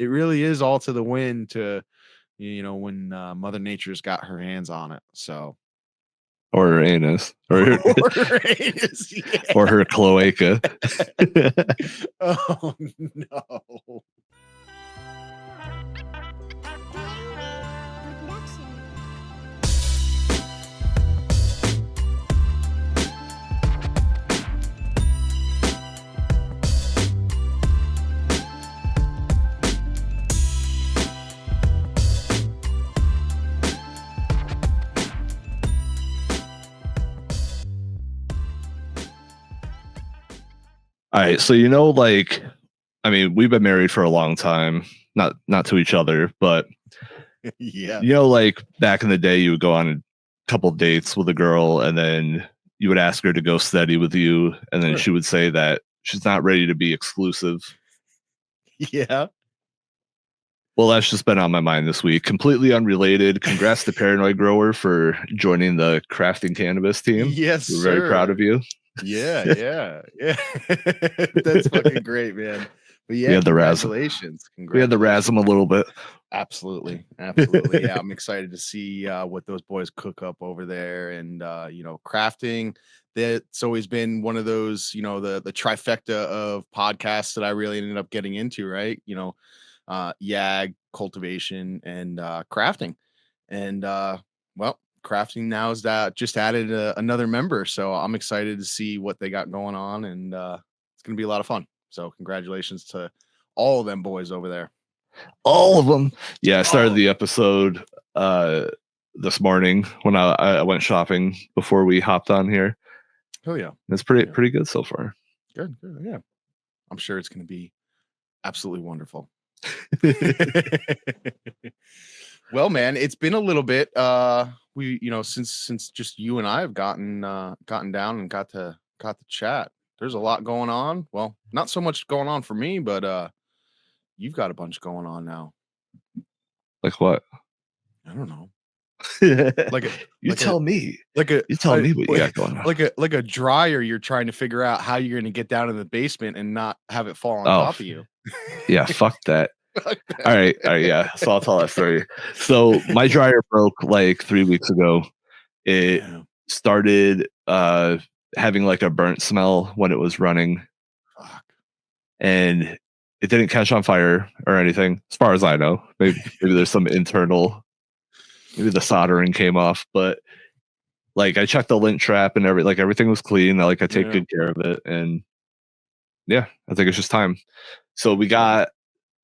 it really is all to the wind to, when Mother Nature's got her hands on it. So, or her anus, or or anus, or her cloaca. Oh no. All right, so like, I mean, we've been married for a long time, not to each other, but Yeah. like back in the day, you would go on a couple dates with a girl, and then you would ask her to go steady with you, and then Sure. she would say that she's not ready to be exclusive. Yeah. Well, that's just been on my mind this week. Completely unrelated. Congrats to Paranoid Grower for joining the crafting cannabis team. Yes, We're very proud sir. of you. Yeah. That's fucking great, man. But We yeah, had the rasm. congratulations. We had the Congratulations. rasm a little bit. Absolutely. Absolutely. Yeah, I'm excited to see what those boys cook up over there. And crafting. That's always been one of those, the trifecta of podcasts that I really ended up getting into, right? YAG, cultivation, and crafting. And well, crafting now is that just added another member. So I'm excited to see what they got going on. And it's going to be a lot of fun. So congratulations to all of them boys over there. All of them. Yeah, I started the episode this morning when I went shopping before we hopped on here. Oh yeah, it's pretty good so far. Good. Yeah, I'm sure it's going to be absolutely wonderful. Well, man, it's been a little bit. We, since just you and I have gotten down and got to chat. There's a lot going on. Well, not so much going on for me, but you've got a bunch going on now. Like what? I don't know. You tell me what you got going on. Like a dryer. You're trying to figure out how you're going to get down in the basement and not have it fall on top of you. Yeah, fuck that. All right, yeah. So I'll tell that story. So my dryer broke like 3 weeks ago. It started having like a burnt smell when it was running. Fuck. And it didn't catch on fire or anything, as far as I know. Maybe there's some internal, maybe the soldering came off, but like I checked the lint trap and everything was clean. I take good care of it, and yeah, I think it's just time. So we got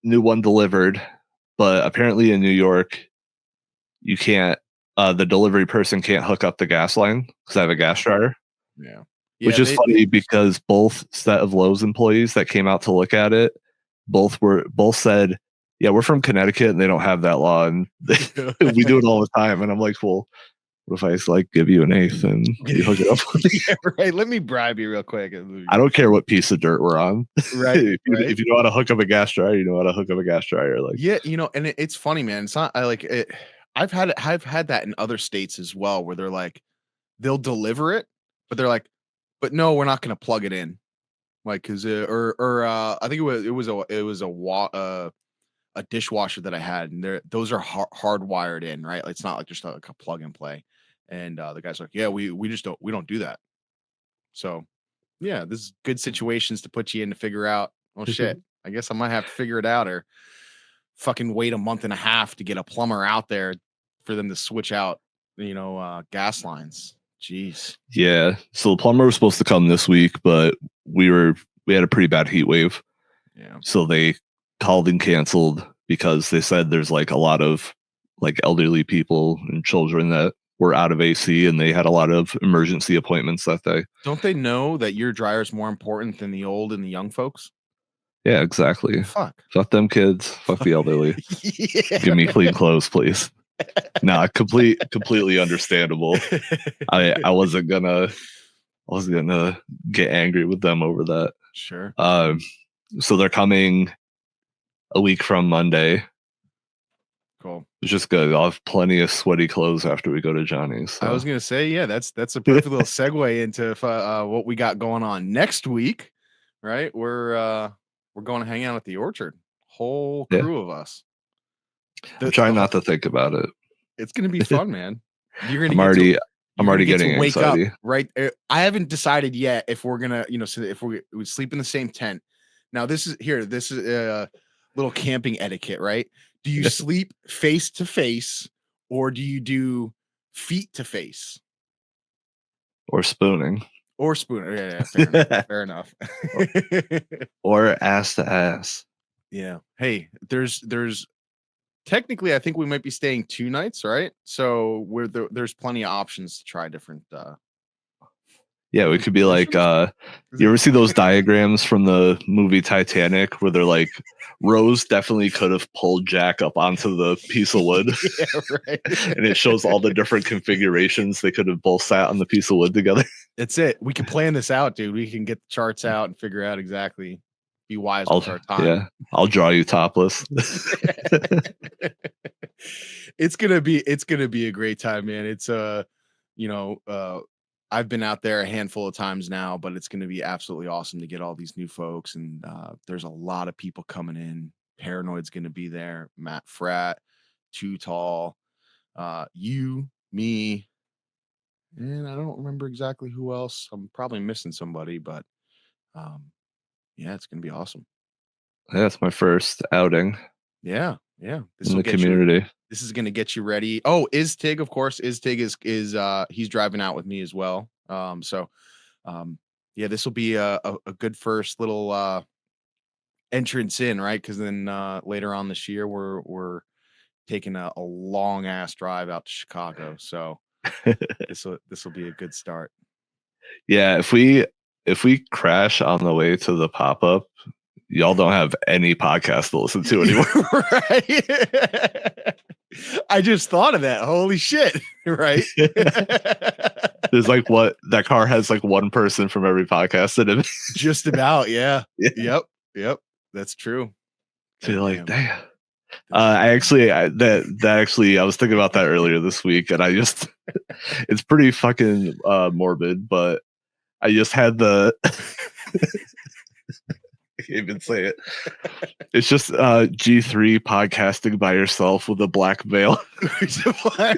new one delivered, but apparently in New York, you can't. The delivery person can't hook up the gas line because I have a gas dryer. Yeah. Which is funny because both set of Lowe's employees that came out to look at it, both said, "Yeah, we're from Connecticut and they don't have that law, and we do it all the time." And I'm like, "Well, what if I just give you an eighth and you hook it up?" Yeah, right. Let me bribe you real quick. I don't care what piece of dirt we're on. Right. If you know how to hook up a gas dryer, you know how to hook up a gas dryer. Yeah, and it's funny, man. It's not. I like it. I've had that in other states as well, where they're like, they'll deliver it, but they're like, but no, we're not going to plug it in, like because I think it was a dishwasher that I had, and those are hardwired in, right? Like, it's not like just like a plug and play. And the guy's like, yeah, we just don't do that. So yeah, this is good situations to put you in to figure out. Oh shit, I guess I might have to figure it out, or fucking wait a month and a half to get a plumber out there for them to switch out, gas lines. Jeez. Yeah. So the plumber was supposed to come this week, but we had a pretty bad heat wave. Yeah. So they called and canceled because they said there's a lot of elderly people and children that were out of AC, and they had a lot of emergency appointments that day. Don't they know that your dryer is more important than the old and the young folks? Yeah, exactly. Fuck Them kids. Fuck the elderly. Yeah. Give me clean clothes, please. Nah, completely understandable. I wasn't gonna get angry with them over that. Sure. So they're coming a week from Monday. Cool. It's just good. I'll have plenty of sweaty clothes after we go to Johnny's. So. I was gonna say, yeah, that's a perfect little segue into what we got going on next week. Right, we're going to hang out at the orchard. whole Yeah. crew of us. I'm The trying whole not to think about it. It's gonna be fun, man. You're gonna I'm get to already I'm you're gonna already get to getting wake up, anxiety. right? I haven't decided yet if we're gonna, so if we sleep in the same tent. Now this is a little camping etiquette, right? Do you sleep face to face or do you do feet to face Or spooning. or spoon? Yeah, yeah, fair enough. Fair enough. Or ass to ass. Yeah. Hey, there's technically I think we might be staying 2 nights, right? So there's plenty of options to try Yeah, we different could be like, positions. Is you ever see those it? diagrams from the movie Titanic where they're like, Rose definitely could have pulled Jack up onto the piece of wood, Yeah, right. and it shows all the different configurations they could have both sat on the piece of wood together. That's it. We can plan this out, dude. We can get the charts out and figure out exactly be wise I'll with our time. yeah, I'll draw you topless. It's gonna be a great time, man. It's you know, I've been out there a handful of times now, but it's gonna be absolutely awesome to get all these new folks and there's a lot of people coming in. Paranoid's gonna be there, Matt Fratt, Too Tall, you, me, and I don't remember exactly who else. I'm probably missing somebody, but um yeah, it's gonna be awesome. Yeah, that's my first outing Yeah, yeah. in the community. This is gonna get you ready. Oh, is Tig, of course. Is Tig is he's driving out with me as well. Um yeah, this will be a good first little entrance in, right? Because then later on this year we're taking a long ass drive out to Chicago. So this will be a good start. Yeah, if we crash on the way to the pop up, y'all don't have any podcast to listen to anymore. Right. I just thought of that. Holy shit. Right. There's like what that car has like one person from every podcast in it. Just about. Yeah. Yeah. Yep. Yep. That's true. So you're God like, damn. damn. This is That actually I was thinking about that earlier this week, and I just it's pretty fucking morbid, but I just had the I can't even say it. It's just G3 podcasting by yourself with a black veil.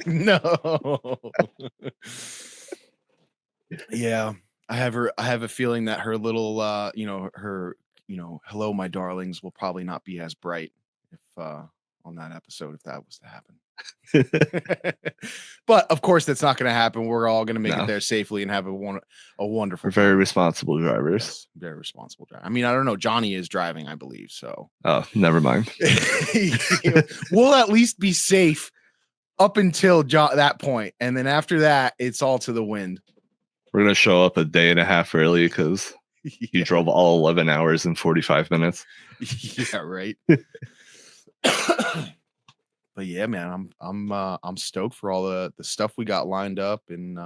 no. Yeah. I have a feeling that her little her, hello my darlings will probably not be as bright if on that episode if that was to happen. But of course that's not going to happen. We're all going to make it No, there safely and have a we're wonderful very time. responsible drivers. Yes, very responsible driver. I mean, I don't know. Johnny is driving, I believe. So Oh, never mind. we'll at least be safe up until that point, and then after that, it's all to the wind. We're gonna show up a day and a half early because you Yeah, drove all 11 hours and 45 minutes. yeah, right. But yeah, man, I'm stoked for all the stuff we got lined up and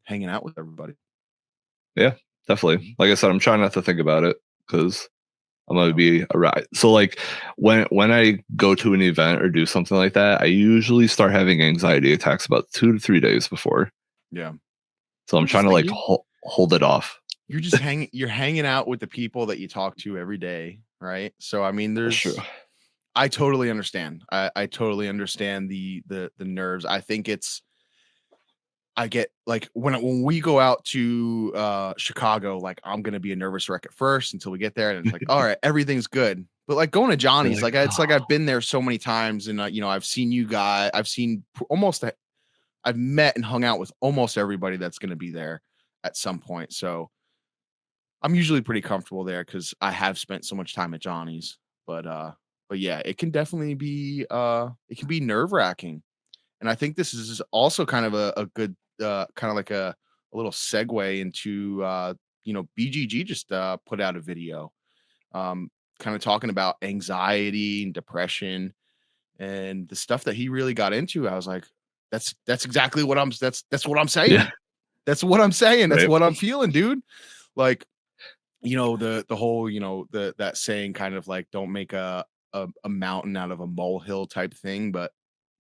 hanging out with everybody. Yeah, definitely. Mhm. Like I said, I'm trying not to think about it because I'm gonna Yep. be a ride. So like when I go to an event or do something like that, I usually start having anxiety attacks about 2 to 3 days before. Yeah. So I'm I'm trying just to like like you. hold it off. You're hanging out with the people that you talk to every day, right? So I mean, That's true. I totally understand. I totally understand the nerves. I think I get like when we go out to Chicago, like I'm gonna be a nervous wreck at first until we get there, and it's like, all right, everything's good. But like going to You're Johnny's, like, like it's like oh, I've been there so many times, and I've seen you guys, almost, I've met and hung out with almost everybody that's gonna be there at some point. So I'm usually pretty comfortable there because I have spent so much time at Johnny's. But but yeah, it can definitely be it can be nerve wracking. And I think this is also kind of a good kind of like a little segue into BGG just put out a video kind of talking about anxiety and depression and the stuff that he really got into. I was like, that's exactly what that's what I'm yeah, saying. That's what I'm saying. That's right. what I'm feeling, dude. Like, the whole, that saying kind of like don't make a mountain out of a molehill type thing, but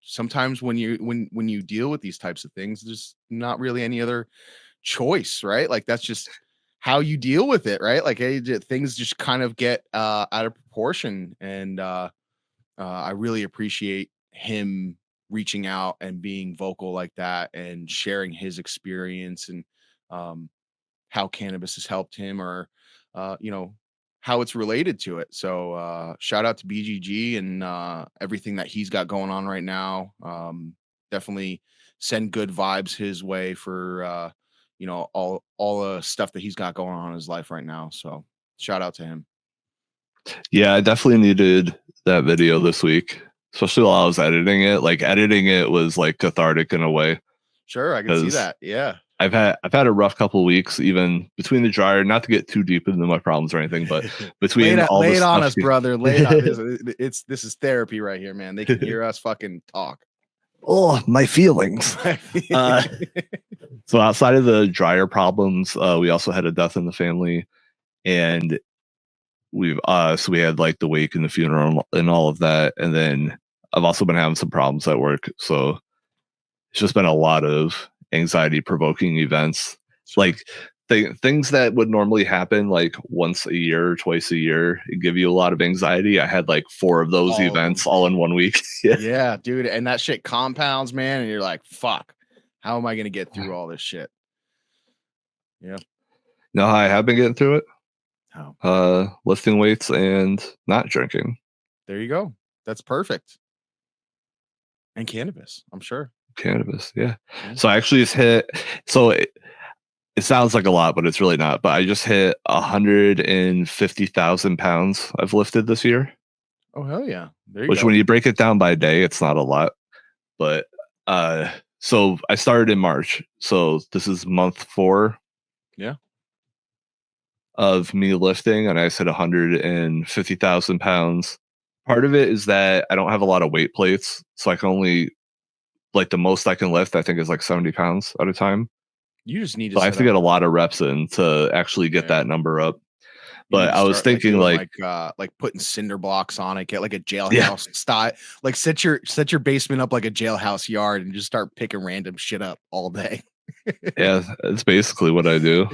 sometimes when you deal with these types of things, there's not really any other choice, right? Like that's just how you deal with it, right? Like things just kind of get out of proportion, and I really appreciate him reaching out and being vocal like that and sharing his experience and um, how cannabis has helped him, or you know, how it's related to it. So shout out to BGG and everything that he's got going on right now. Definitely send good vibes his way for all the stuff that he's got going on in his life right now. So shout out to him. Yeah, I definitely needed that video this week, especially while I was editing it. Like editing it was like cathartic in a way Sure, I can see because that. Yeah. I've had a rough couple weeks, even between the dryer. Not to get too deep into my problems or anything, but between all Lay the it on stuff. us, brother. Lay it on. This is therapy right here, man. They can hear us fucking talk. Oh, my feelings. Uh, so outside of the dryer problems, we also had a death in the family, and we had like the wake and the funeral and all of that, and then I've also been having some problems at work. So it's just been a lot of anxiety provoking events, Sure. like things that would normally happen like once a year or twice a year and give you a lot of anxiety. I had like 4 of those All of them. events all in 1 week. Yeah. Yeah, dude, and that shit compounds, man, and you're like, "Fuck, how am I gonna get through all this shit?" Yeah. No, I have been getting through it. Oh, Lifting weights and not drinking there you go. That's perfect. And cannabis, I'm sure. cannabis. Yeah. Yeah. So I actually just hit. So it sounds like a lot, but it's really not. But I just hit 150,000 pounds I've lifted this year. Oh, hell yeah. There you Which, go. when you break it down by day, it's not a lot. But so I started in March. So this is month 4 Yeah. of me lifting, and I said 150,000 pounds. Part of it is that I don't have a lot of weight plates, so I can only like the most I can lift. I think is like 70 pounds at a time. You just need to So I have set to up get a lot of reps in to actually get yeah. that number up. You need But to I was start, like, thinking doing, like, like, putting cinder blocks on it, get, like, a yeah, jailhouse style like, set your basement up like a jailhouse yard and just start picking random shit up all day. yeah, it's basically what I do.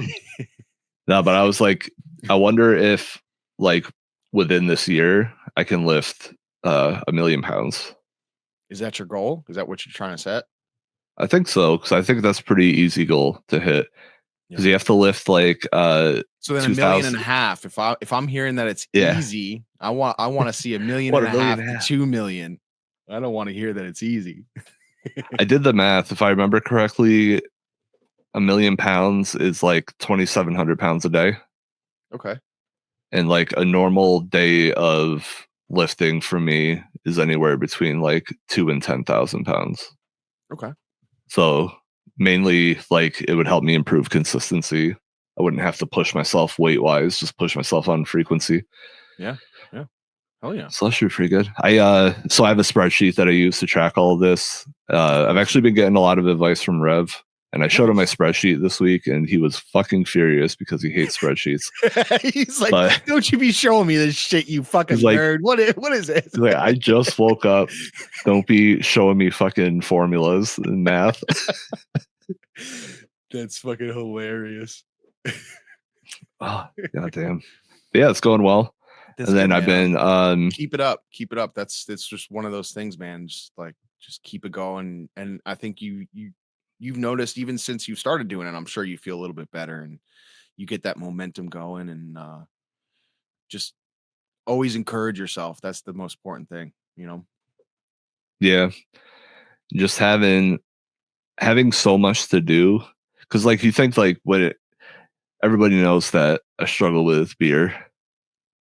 No, but I was like, I wonder if like within this year I can lift 1,000,000 pounds. Is that your goal? Is that what you're trying to set? I think so, because I think that's a pretty easy goal to hit. Because Yeah. you have to lift like So then a million and 2,000. a half. If I'm hearing that it's Yeah. easy, I wanna see a million What, and a a million half and a to half? 2,000,000. I don't wanna hear that it's easy. I did the math. If I remember correctly, 1,000,000 pounds is like 2,700 pounds a day. Okay. And like a normal day of lifting for me is anywhere between like 2 and 10,000 pounds. Okay. So mainly like it would help me improve consistency. I wouldn't have to push myself weight wise, just push myself on frequency. Yeah. Yeah. Hell yeah. So that should be pretty good. I have a spreadsheet that I use to track all of this. Of I've course. actually been getting a lot of advice from Rev, and I showed him my Nice. spreadsheet this week, and he was fucking furious because he hates spreadsheets. He's like, But "Don't you be showing me this shit, you he's fucking like, nerd. What is it?" I just woke up. Don't be showing me fucking formulas and math. That's fucking hilarious. Oh, goddamn. Yeah, it's going well. That's And then good, I've man. been Keep it up. Keep it up. That's just one of those things, man. Just keep it going. And I think you've noticed even since you started doing it, I'm sure you feel a little bit better and you get that momentum going and just always encourage yourself. That's the most important thing, you know. yeah, just having so much to do. Cause like you think like everybody knows that I struggle with beer,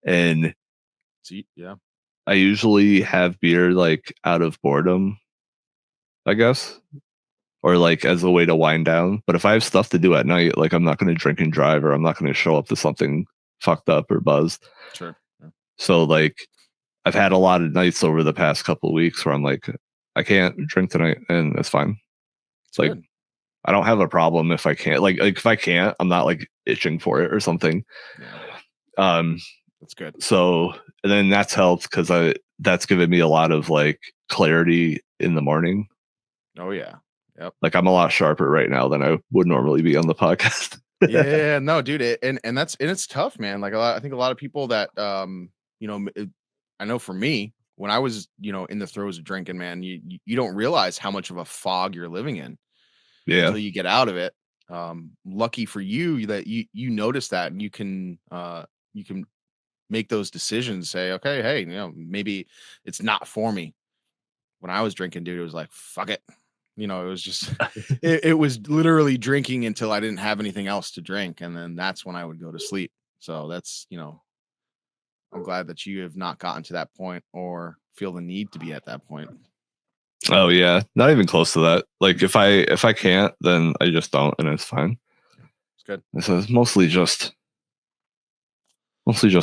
and See, yeah, I usually have beer like out of boredom, I guess, or like as a way to wind down. But if I have stuff to do at night, like I'm not going to drink and drive, or I'm not going to show up to something fucked up or buzzed. sure. Yeah. So like I've had a lot of nights over the past couple of weeks where I'm like, I can't drink tonight, and that's fine. It's Like good. I don't have a problem if I can't. Like if I can't, I'm not like itching for it or something. Yeah, Um, that's good. so and then that's helped because that's given me a lot of like clarity in the morning. Oh yeah. Yep. Like I'm a lot sharper right now than I would normally be on the podcast. Yeah, no, dude, and that's and it's tough, man. Like I think a lot of people that you know, I know for me, when I was, in the throes of drinking, man, you don't realize how much of a fog you're living in Yeah. until you get out of it. Lucky for you that you notice that and you can make those decisions, say, okay, hey, maybe it's not for me. When I was drinking, dude, it was like, fuck it. It was just it was literally drinking until I didn't have anything else to drink. And then that's when I would go to sleep. So I'm glad that you have not gotten to that point or feel the need to be at that point. Oh yeah, not even close to that. Like if I can't, then I just don't, and it's fine. It's good. So it's mostly just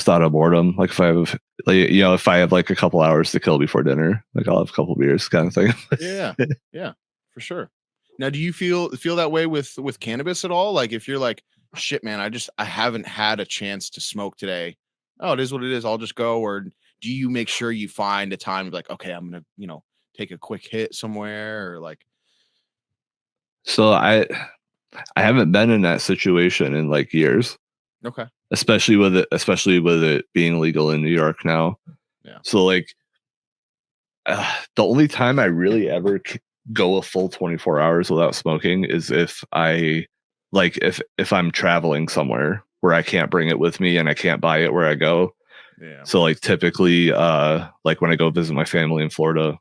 out of boredom. Like if I have if I have like a couple hours to kill before dinner, like I'll have a couple beers, kind of thing. Yeah. Yeah, for sure. Now, do you feel that way with cannabis at all? Like if you're like, shit, man, I haven't had a chance to smoke today. Oh, it is what it is. I'll just go. Or do you make sure you find a time like, okay, I'm gonna, take a quick hit somewhere or like, So I haven't been in that situation in like years, okay, especially with it being legal in New York now. yeah, So like the only time I really ever go a full 24 hours without smoking is if I'm traveling somewhere where I can't bring it with me and I can't buy it where I go. yeah, So like typically like when I go visit my family in Florida,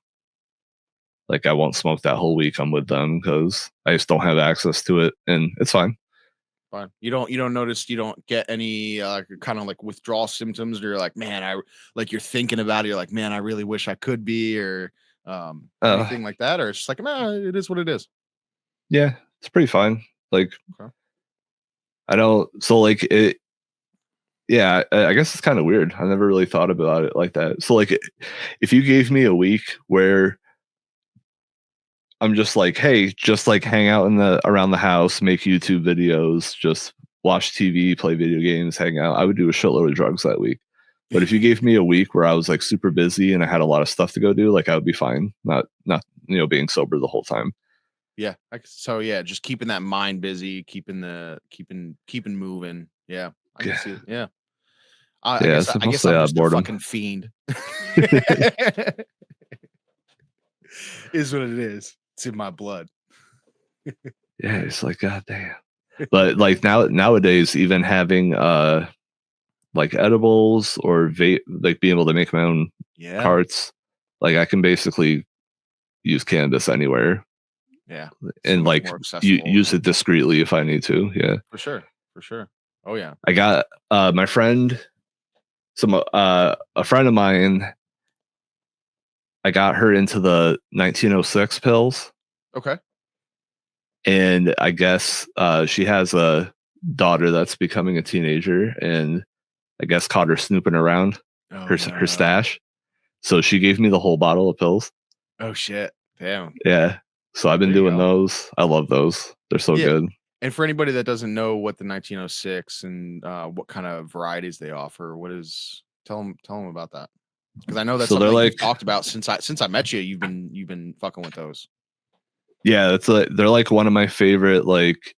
like I won't smoke that whole week I'm with them because I just don't have access to it, and it's fine. fine. You don't notice you don't get any kind of like withdrawal symptoms, or you're like, man, like you're thinking about it, you're like, man, I really wish I could be, or Uh anything like that, or it's just like, nah, it is what it is. yeah, it's pretty fine. Like Okay. I don't so like it yeah, I guess it's kind of weird. I never really thought about it like that. So like if you gave me a week where I'm just like, hey, just like hang out in the around the house, make YouTube videos, just watch TV, play video games, hang out, I would do a shitload of drugs that week. But if you gave me a week where I was like super busy and I had a lot of stuff to go do, like I would be fine, not being sober the whole time. Yeah. So yeah, just keeping that mind busy, keeping moving. Yeah, I can see it. Yeah. Yeah, it's I guess mostly I'm out of just a boredom. fucking fiend. Is what it is. It's in my blood. Yeah, it's like god damn. But like nowadays, even having like edibles or vape, like being able to make my own Yeah. carts, like I can basically use cannabis anywhere Yeah. So and much like more accessible. use it discreetly if I need to. Yeah, For sure. For sure. Oh yeah. I got my friend, a friend of mine. I got her into the 1906 pills, Okay. and I guess she has a daughter that's becoming a teenager, and I guess caught her snooping around Oh her no. stash. So she gave me the whole bottle of pills. Oh shit. Damn. Yeah. So I've been There you doing go. those. I love those. They're so Yeah. good. And for anybody that doesn't know what the 1906 and what kind of varieties they offer, what is tell them about that. Because I know that's So something they're that you've like, talked about since I met you. You've been fucking with those. yeah, it's like they're like one of my favorite. Like,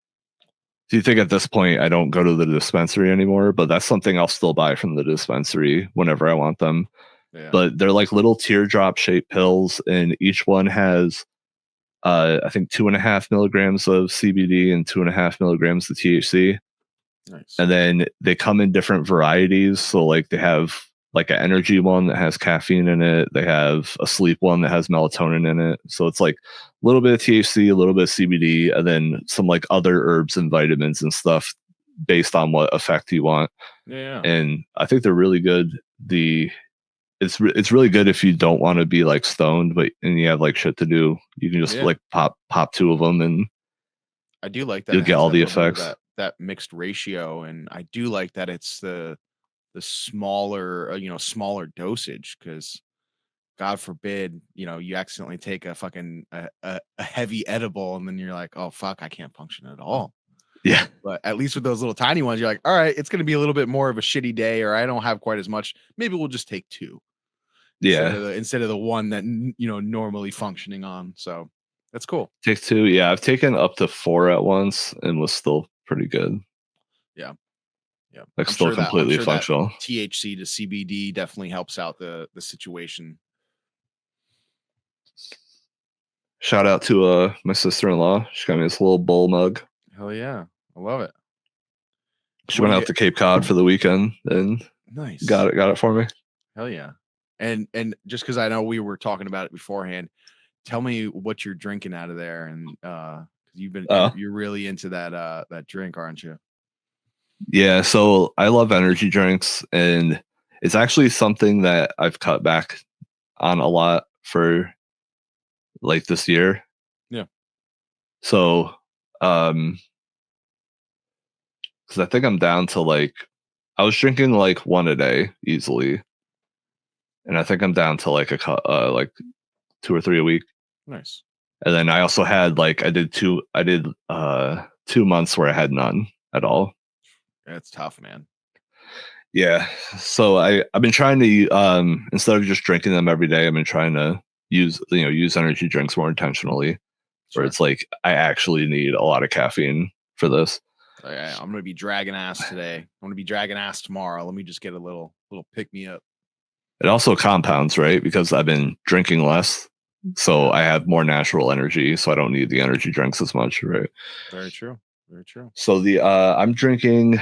do you think at this point I don't go to the dispensary anymore? But that's something I'll still buy from the dispensary whenever I want them. Yeah. But they're like little teardrop shaped pills, and each one has I think 2.5 milligrams of CBD and 2.5 milligrams of THC. Nice. And then they come in different varieties. So like they have like an energy one that has caffeine in it. They have a sleep one that has melatonin in it. So it's like a little bit of THC, a little bit of CBD, and then some like other herbs and vitamins and stuff based on what effect you want. Yeah. And I think they're really good. It's really good if you don't want to be like stoned, but and you have like shit to do. You can just Yeah. like pop two of them, and I do like that you'll it get has all that the little bit of effects. that mixed ratio, and I do like that it's the smaller, smaller dosage. Because God forbid, you accidentally take a fucking a heavy edible, and then you're like, "Oh, fuck, I can't function at all." Yeah, But at least with those little tiny ones, you're like, "All right, it's gonna be a little bit more of a shitty day, or I don't have quite as much. Maybe we'll just take 2 yeah. instead of the one that normally functioning on." So, that's cool. Take two. Yeah, I've taken up to four at once and was still pretty good. Yeah. Yeah. Like I'm still sure that I'm completely sure that functional. THC to CBD definitely helps out the situation. Shout out to my sister-in-law. She got me this little bowl mug. Hell yeah. I love it. She What went do out you to Cape Cod for the weekend and Nice. got it for me. Hell yeah. And just because I know we were talking about it beforehand, tell me what you're drinking out of there, and 'cause Uh, you're really into that drink, aren't you? yeah, so I love energy drinks, and it's actually something that I've cut back on a lot for like this year. Yeah. So, um, because I think I'm down to like I was drinking like one a day easily, and I think I'm down to like like two or three a week. Nice. And then I also had like I did 2 months where I had none at all. That's tough, man. Yeah. So I've been trying to instead of just drinking them every day, I've been trying to use energy drinks more intentionally, where Sure. it's like I actually need a lot of caffeine for this. I'm gonna be dragging ass today. I'm gonna be dragging ass tomorrow. Let me just get a little pick me up. It also compounds, right? Because I've been drinking less. So Yeah. I have more natural energy, so I don't need the energy drinks as much, right? Very true. Very true. So the I'm drinking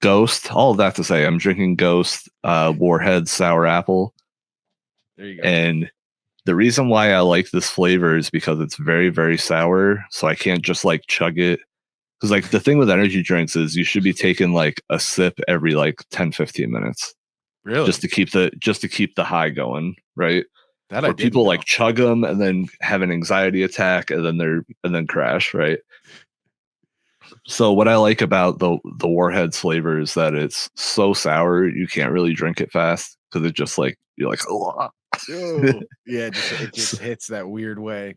Ghost, all of that to say I'm drinking Ghost Warhead Sour Apple. There you go. And the reason why I like this flavor is because it's very, very sour. So I can't just like chug it. Because like the thing with energy drinks is you should be taking like a sip every like 10-15 minutes Really? just to keep the high going, right? That I Where didn't people like know. chug them and then have an anxiety attack and then crash, right? So what I like about the Warheads flavor is that it's so sour you can't really drink it fast because it just like you're like oh. Oh, yeah, just it just hits that weird way.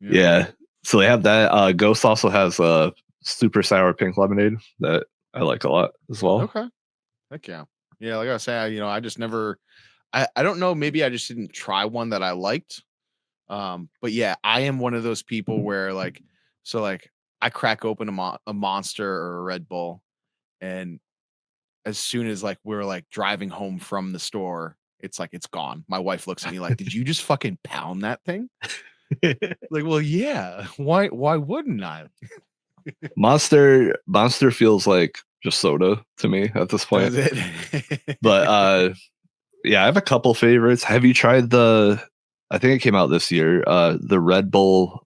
Yeah. Yeah. So they have that. Ghost also has a super sour pink lemonade that I like a lot as well. Okay. Heck yeah. Yeah, like I say, I just never I don't know, maybe I just didn't try one that I liked. But yeah, I am one of those people where like I crack open a Monster or a Red Bull, and as soon as like we're like driving home from the store, it's like it's gone. My wife looks at me like, "Did you just fucking pound that thing?" Like, well, yeah. Why wouldn't I? Monster feels like just soda to me at this point. Does it? But yeah, I have a couple favorites. Have you tried the I think it came out this year, the Red Bull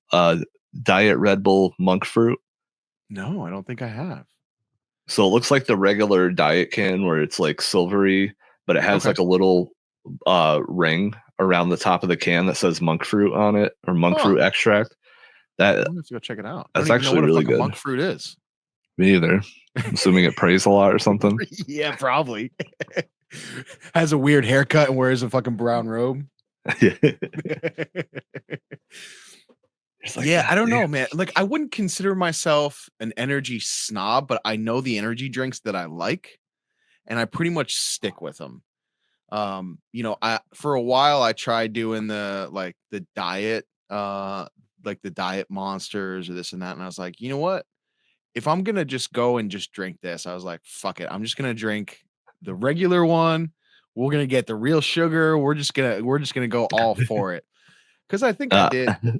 Diet Red Bull monk fruit? No, I don't think I have. So it looks like the regular diet can where it's like silvery, but it has Okay. like a little ring around the top of the can that says monk fruit on it or monk Huh. fruit extract. I'm That gonna have to go check it out. I don't that's even know actually what a really fucking good. monk fruit is. Me either. I'm assuming it prays a lot or something. Yeah, probably. Has a weird haircut and wears a fucking brown robe. It's like Yeah, God I don't damn. know, man. Like, I wouldn't consider myself an energy snob, but I know the energy drinks that I like, and I pretty much stick with them. I for a while I tried doing the diet, like the diet monsters or this and that, and I was like, you know what? If I'm gonna just go and just drink this, I was like, fuck it. I'm just gonna drink the regular one. We're gonna get the real sugar. We're just gonna go all for it. Because I think Uh,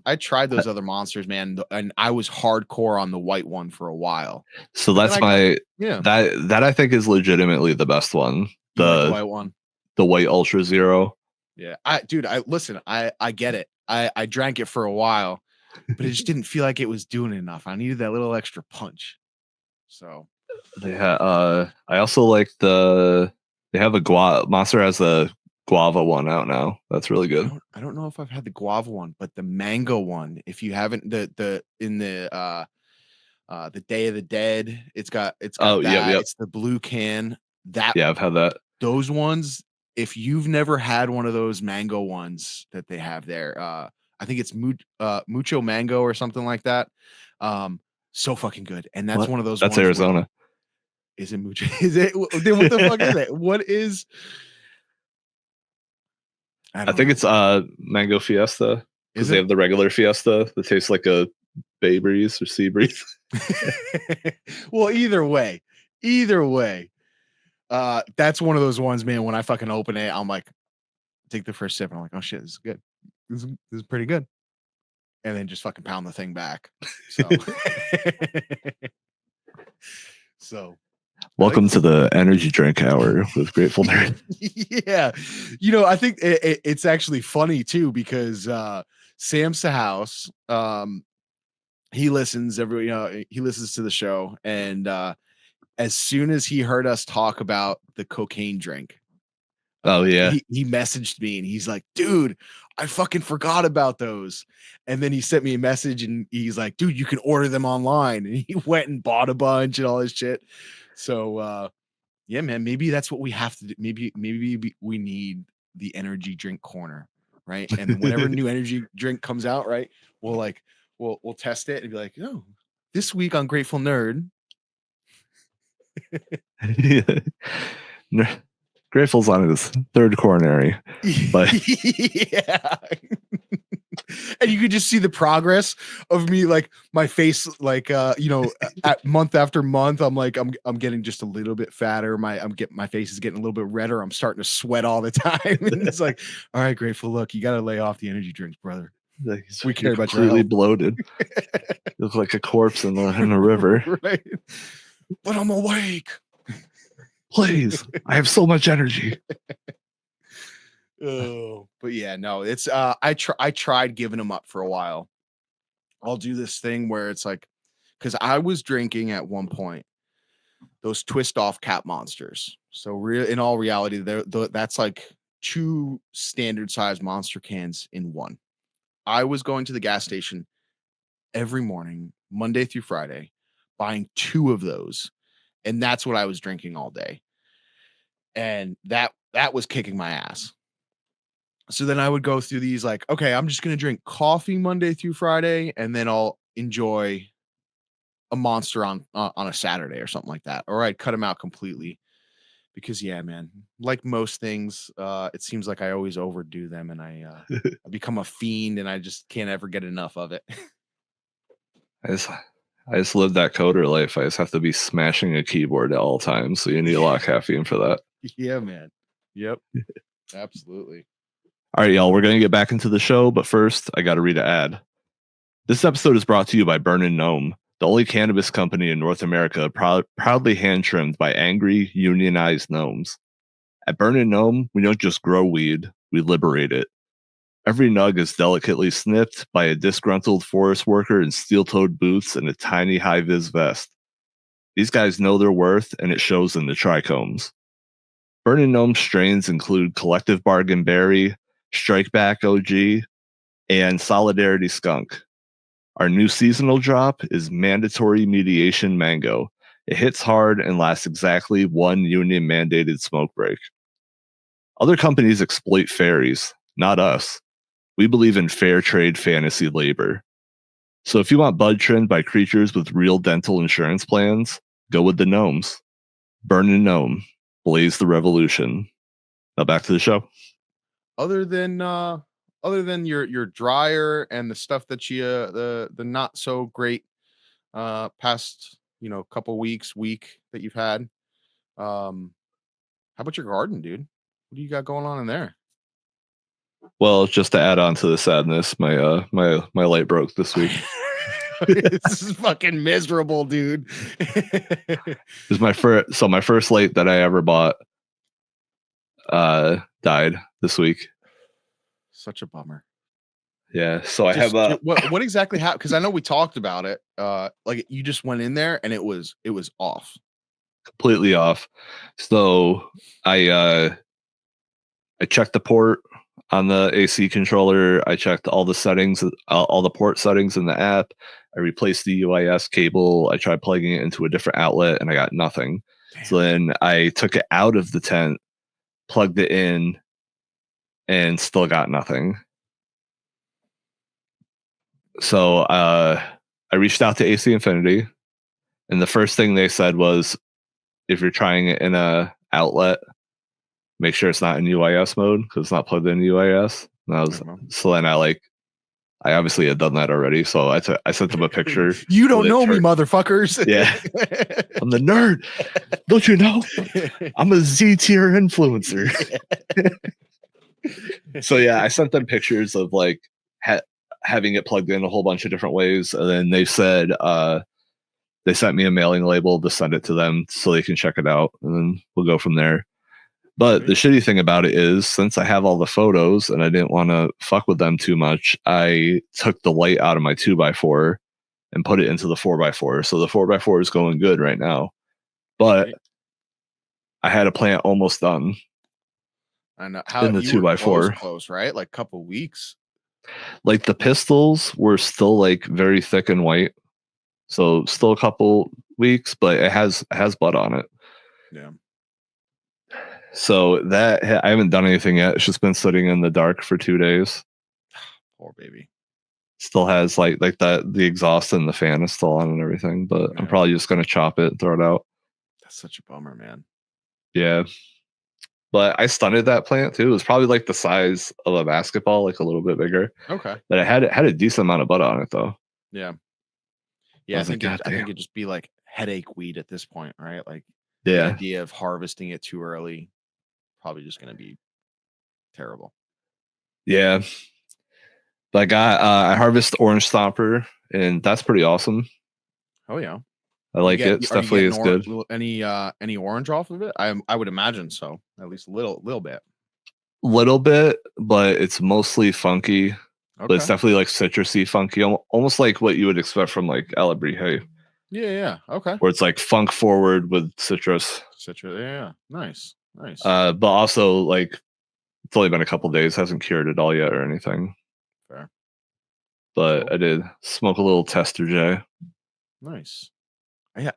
I tried those other monsters, man, and I was hardcore on the white one for a while. so But then that's I got my yeah. that I think is legitimately the best one. You like the white one? The white Ultra Zero. Yeah. I listen, I get it. I drank it for a while, but it just didn't feel like it was doing enough. I needed that little extra punch. So I also like they have a Monster has a guava one out now. That's really good. I don't know if I've had the guava one, but the mango one, if you haven't the in the Day of the Dead, it's got Oh, yep, that. yep. It's the blue can. That Yeah, I've had that. Those ones, if you've never had one of those mango ones that they have there, I think it's Mucho Mango or something like that. Um, so fucking good. And that's What? one of those That's ones where Arizona. is it Mucho? Is it then what the fuck is it? What is I I don't think know. it's Mango Fiesta because Is they it? have the regular Fiesta that tastes like a Bay Breeze or Sea Breeze. Well, either way, Either way, that's one of those ones, man, when I fucking open it, I'm like, take the first sip, and I'm like, "Oh, shit, this is good. This is pretty good." And then just fucking pound the thing back. So so, I like Welcome to the energy drink hour with Grateful Nerd. Yeah. I think it's actually funny too because, Sam Sahouse, he listens to the show, and, as soon as he heard us talk about the cocaine drink, Oh yeah. he messaged me and he's like, "Dude, I fucking forgot about those." And then he sent me a message and he's like, "Dude, you can order them online." And he went and bought a bunch and all this shit. So, yeah, man, maybe that's what we have to do. Maybe we need the energy drink corner, right? And then whenever new energy drink comes out, right, we'll like we'll test it and be like, "Oh, this week on Grateful Nerd." Yeah. Grateful's on his third coronary, but Yeah. And you could just see the progress of me, like my face, like at month after month, I'm like, I'm getting just a little bit fatter. My face is getting a little bit redder. I'm starting to sweat all the time. And it's like, all right, Grateful, look, you gotta lay off the energy drinks, brother. like, We you're care about your completely health. bloated. You look like a corpse in the river. Right. But I'm awake. Please, I have so much energy. Oh, but yeah, no, it's I tried giving them up for a while. I'll do this thing where it's like, because I was drinking at one point those twist off cap monsters. So real in all reality, that's like two standard size monster cans in one. I was going to the gas station every morning, Monday through Friday, buying two of those, and that's what I was drinking all day. And that was kicking my ass. So then I would go through these like, okay, I'm just gonna drink coffee Monday through Friday, and then I'll enjoy a monster on a Saturday or something like that. Or I'd cut them out completely because yeah, man, like most things, it seems like I always overdo them and I become a fiend and I just can't ever get enough of it. I just I just live that coder life. I just have to be smashing a keyboard at all times. So you need a lot of caffeine for that. Yeah, man. Yep, absolutely. All right, y'all, we're going to get back into the show, but first, I got to read an ad. This episode is brought to you by Burnin' Gnome, the only cannabis company in North America proudly hand trimmed by angry, unionized gnomes. At Burnin' Gnome, we don't just grow weed, we liberate it. Every nug is delicately snipped by a disgruntled forest worker in steel toed boots and a tiny high vis vest. These guys know their worth, and it shows in the trichomes. Burnin' Gnome strains include Collective Bargain Berry, Strikeback OG, and Solidarity Skunk. Our new seasonal drop is Mandatory Mediation Mango. It hits hard and lasts exactly one union mandated smoke break. Other companies exploit fairies, not us. We believe in fair trade fantasy labor. So if you want bud trimmed by creatures with real dental insurance plans, go with the gnomes. Burn a gnome. Blaze the revolution. Now back to the show. Other than your dryer and the stuff that you the not so great past couple week that you've had, how about your garden, dude? What do you got going on in there? Well, just to add on to the sadness, my light broke this week. This is fucking miserable, dude. It was my first light that I ever bought died this week. Such a bummer. Yeah, so I have what exactly happened? Because I know we talked about it. Like you just went in there and it was off. completely off. So I checked the port on the AC controller. I checked all the settings, all the port settings in the app. I replaced the UIS cable. I tried plugging it into a different outlet and I got nothing. Damn. So then I took it out of the tent, plugged it in, and still got nothing. So I reached out to AC Infinity, and the first thing they said was, if you're trying it in a outlet, make sure it's not in UIS mode because it's not plugged in UIS. And I was so then I I obviously had done that already, so I sent them a picture You don't with it know me, turned. motherfuckers. Yeah, I'm the nerd. Don't you know? I'm a Z tier influencer. So yeah, I sent them pictures of like ha- having it plugged in a whole bunch of different ways, and then they sent me a mailing label to send it to them so they can check it out, and then we'll go from there. But the Sweet. shitty thing about it is, since I have all the photos and I didn't want to fuck with them too much, I took the light out of my 2x4 and put it into the 4x4. So the 4x4 is going good right now. But Sweet. I had a plant almost done I know how in the you were 2x4. close, right? Like couple weeks. Like the pistils were still like very thick and white. So still a couple weeks, but it has bud on it. Yeah. So that I haven't done anything yet. It's just been sitting in the dark for 2 days. Poor baby. Still has like that the exhaust and the fan is still on and everything, but I'm Yeah. probably just gonna chop it and throw it out. That's such a bummer, man. Yeah. But I stunted that plant too. It was probably like the size of a basketball, like a little bit bigger. Okay. But it had a decent amount of bud on it though. Yeah. I Yeah, was like, God I think damn. it'd just be like headache weed at this point, right? Like the Yeah. idea of harvesting it too early, probably just gonna be terrible. Yeah. But I harvest orange stomper and that's pretty awesome. Oh yeah. I like it. It's Are you definitely getting is good. any orange off of it? I would imagine so. At least a little bit. Little bit, but it's mostly funky. But it's Okay. definitely like citrusy funky, almost like what you would expect from like Alebrije, Yeah, yeah. Okay. where it's like funk forward with citrus. Citrus. Yeah, yeah. Nice. Nice. But also like it's only been a couple days, hasn't cured it all yet or anything. Fair. But Cool. I did smoke a little tester J. Nice.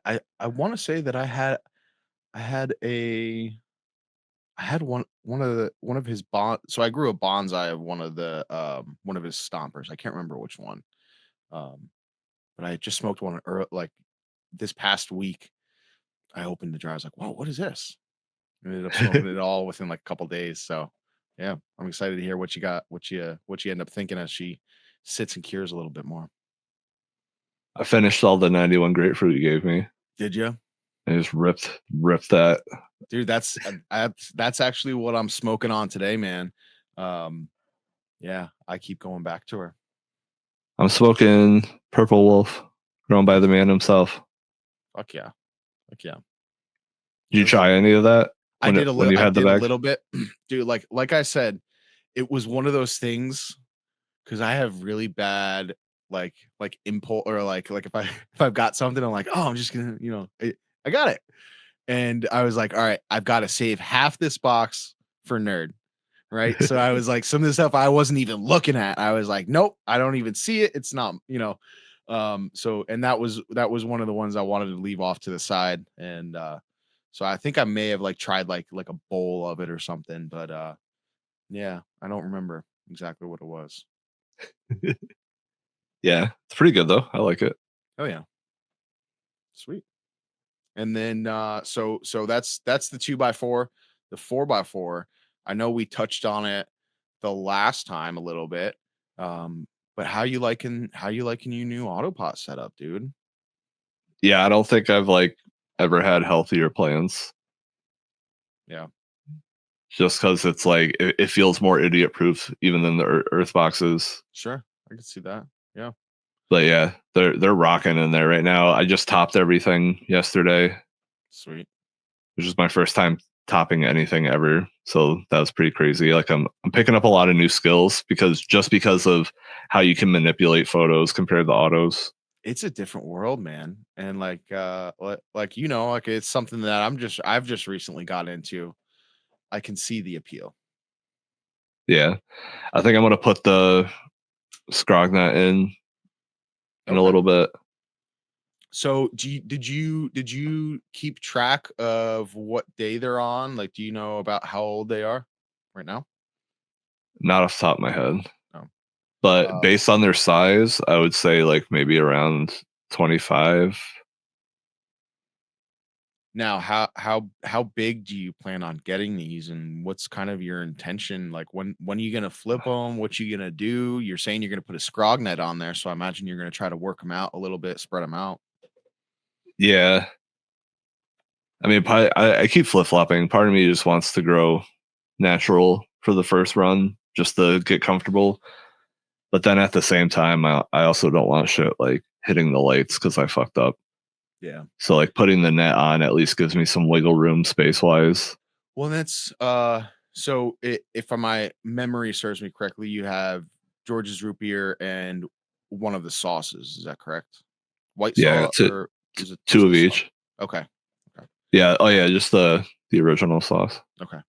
I want to say that I had a I had one of his so I grew a bonsai of one of his stompers. I can't remember which one. Um, but I just smoked one like this past week. I opened the jar. I was like, "Whoa, what is this?" I ended up smoking it all within like a couple days. So yeah, I'm excited to hear what you got, what you end up thinking as she sits and cures a little bit more. I finished all the 91 grapefruit you gave me. Did you? I just ripped that. Dude, that's actually what I'm smoking on today, man. Um, yeah, I keep going back to her. I'm smoking Purple Wolf, grown by the Nice. man himself. Fuck yeah. Fuck yeah. Did you Those are try any of that when you I had the did a bag? little bit. Dude, like I said, it was one of those things because I have really bad like impulse or like if I if I've got something, I'm like, oh, I'm just gonna, I got it. And I was like, all right, I've got to save half this box for nerd. Right. So I was like, some of the stuff I wasn't even looking at. I was like, nope, I don't even see it. It's not, so and that was one of the ones I wanted to leave off to the side. And so I think I may have like tried like a bowl of it or something, but yeah, I don't remember exactly what it was. Yeah, it's pretty good though. I like it. Oh yeah. Sweet. And then so that's the 2x4. The 4x4. I know we touched on it the last time a little bit. But how you liking your new autopot setup, dude? Yeah, I don't think I've like ever had healthier plans Yeah, just because it's like it feels more idiot proof even than the Earth boxes. sure. I can see that. Yeah. But yeah, they're rocking in there right now. I just topped everything yesterday, Sweet. which is my first time topping anything ever. So that was pretty crazy. Like I'm picking up a lot of new skills because of how you can manipulate photos compared to autos. It's a different world, man. And like like it's something that I've just recently got into. I can see the appeal. Yeah. I think I'm gonna put the Scrognet in a Okay. little bit. So did you keep track of what day they're on? Like, do you know about how old they are right now? Not off the top of my head. No. But Um, based on their size, I would say like maybe around 25. Now, how big do you plan on getting these, and what's kind of your intention? Like, when are you gonna flip them? What you gonna do? You're saying you're gonna put a scrog net on there, so I imagine you're gonna try to work them out a little bit, spread them out. Yeah, I mean, I keep flip flopping. Part of me just wants to grow natural for the first run, just to get comfortable. But then at the same time, I also don't want shit like hitting the lights because I fucked up. Yeah. So like putting the net on at least gives me some wiggle room space wise. Well, that's so if my memory serves me correctly, you have George's root beer and one of the sauces. Is that correct? White Yeah, sauce or is it two just of the sauce? each. Okay. Okay. Yeah. Oh yeah, just the original sauce. Okay.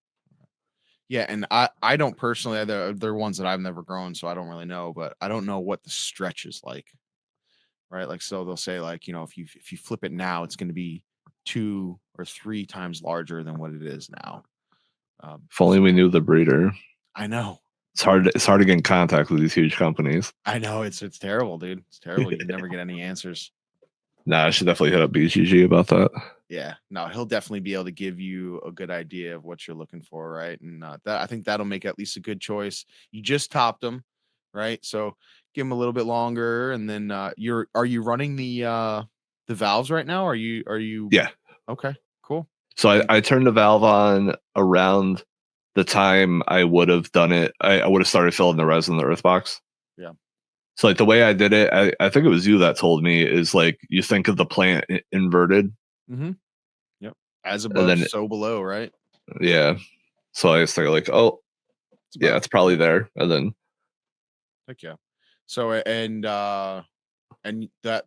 Yeah, and I don't personally they're ones that I've never grown, so I don't really know, but I don't know what the stretch is like, right? Like, so they'll say like, if you flip it now, it's going to be 2 or 3 times larger than what it is now. If only we knew the breeder. I know. It's hard to get in contact with these huge companies. I know it's terrible, dude. It's terrible. You never get any answers. Nah, I should definitely hit up BGG about that. Yeah, no, he'll definitely be able to give you a good idea of what you're looking for, right? And that I think that'll make at least a good choice. You just topped them, right? So give them a little bit longer, and then are you running the valves right now? Are you Yeah. okay? Cool. So And I turned the valve on around the time I would have done it. I would have started filling the resin in the earth box. yeah, So like the way I did it, I think it was you that told me is like you think of the plant inverted, mm-hmm. Yep. As and above, then so below, right? yeah. So I was thinking like, oh It's yeah, about it's probably there, and then heck yeah. So and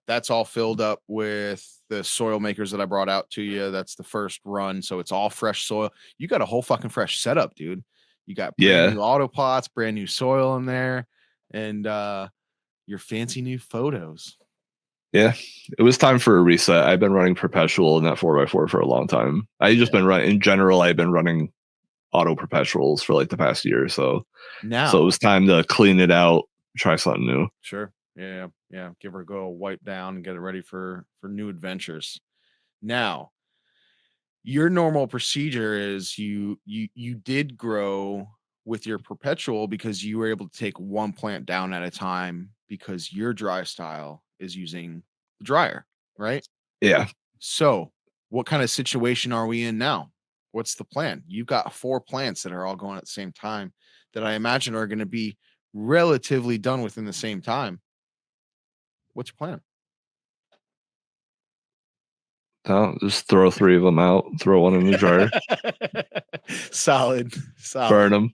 that's all filled up with the soil makers that I brought out to you. That's the first run, so it's all fresh soil. You got a whole fucking fresh setup, dude. You got brand yeah, new auto pots, brand new soil in there, and your fancy new photos. yeah. It was time for a reset. I've been running perpetual in that 4x4 for a long time. I just Yeah. been running in general. I've been running auto perpetuals for like the past year or so. So it Now, was time to clean it out, try something new. sure, yeah, yeah. Give her a go, wipe down, and get it ready for new adventures. Now, your normal procedure is you did grow with your perpetual because you were able to take one plant down at a time because your dry style is using the dryer, right? Yeah, So, what kind of situation are we in now? What's the plan? You've got 4 plants that are all going at the same time that I imagine are going to be relatively done within the same time. What's your plan? no, just throw 3 of them out, throw one in the dryer, Solid, burn solid. them.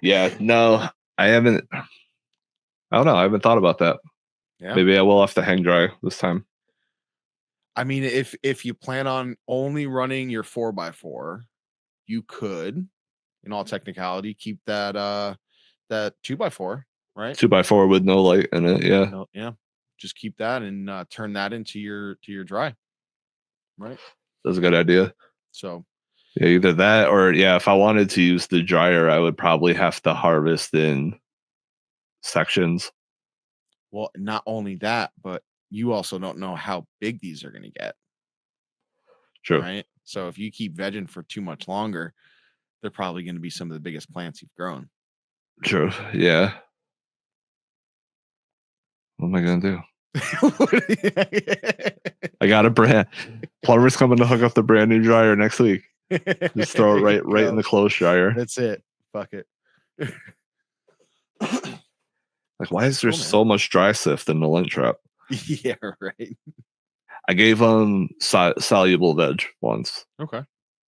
Yeah, no, I haven't. I don't know. I haven't thought about that. Yeah. Maybe I will have to hang dry this time. I mean, if you plan on only running your 4x4, you could, in all technicality, keep that 2x4, right? 2x4 with no light in it. Yeah, No, yeah. Just keep that and turn that into your dry, right? that's a good idea. So, Yeah, either that or yeah, if I wanted to use the dryer, I would probably have to harvest in sections. well, not only that, but you also don't know how big these are going to get, True, right? So if you keep vegging for too much longer, they're probably going to be some of the biggest plants you've grown. true. Yeah. What am I gonna do? I got a brand. Plumber's coming to hook up the brand new dryer next week. Just throw it There you right in go. the clothes dryer. That's it. Fuck it. Like, why is there Cool, man. so much dry sift in the lint trap? Yeah, right. I gave them soluble veg once, Okay.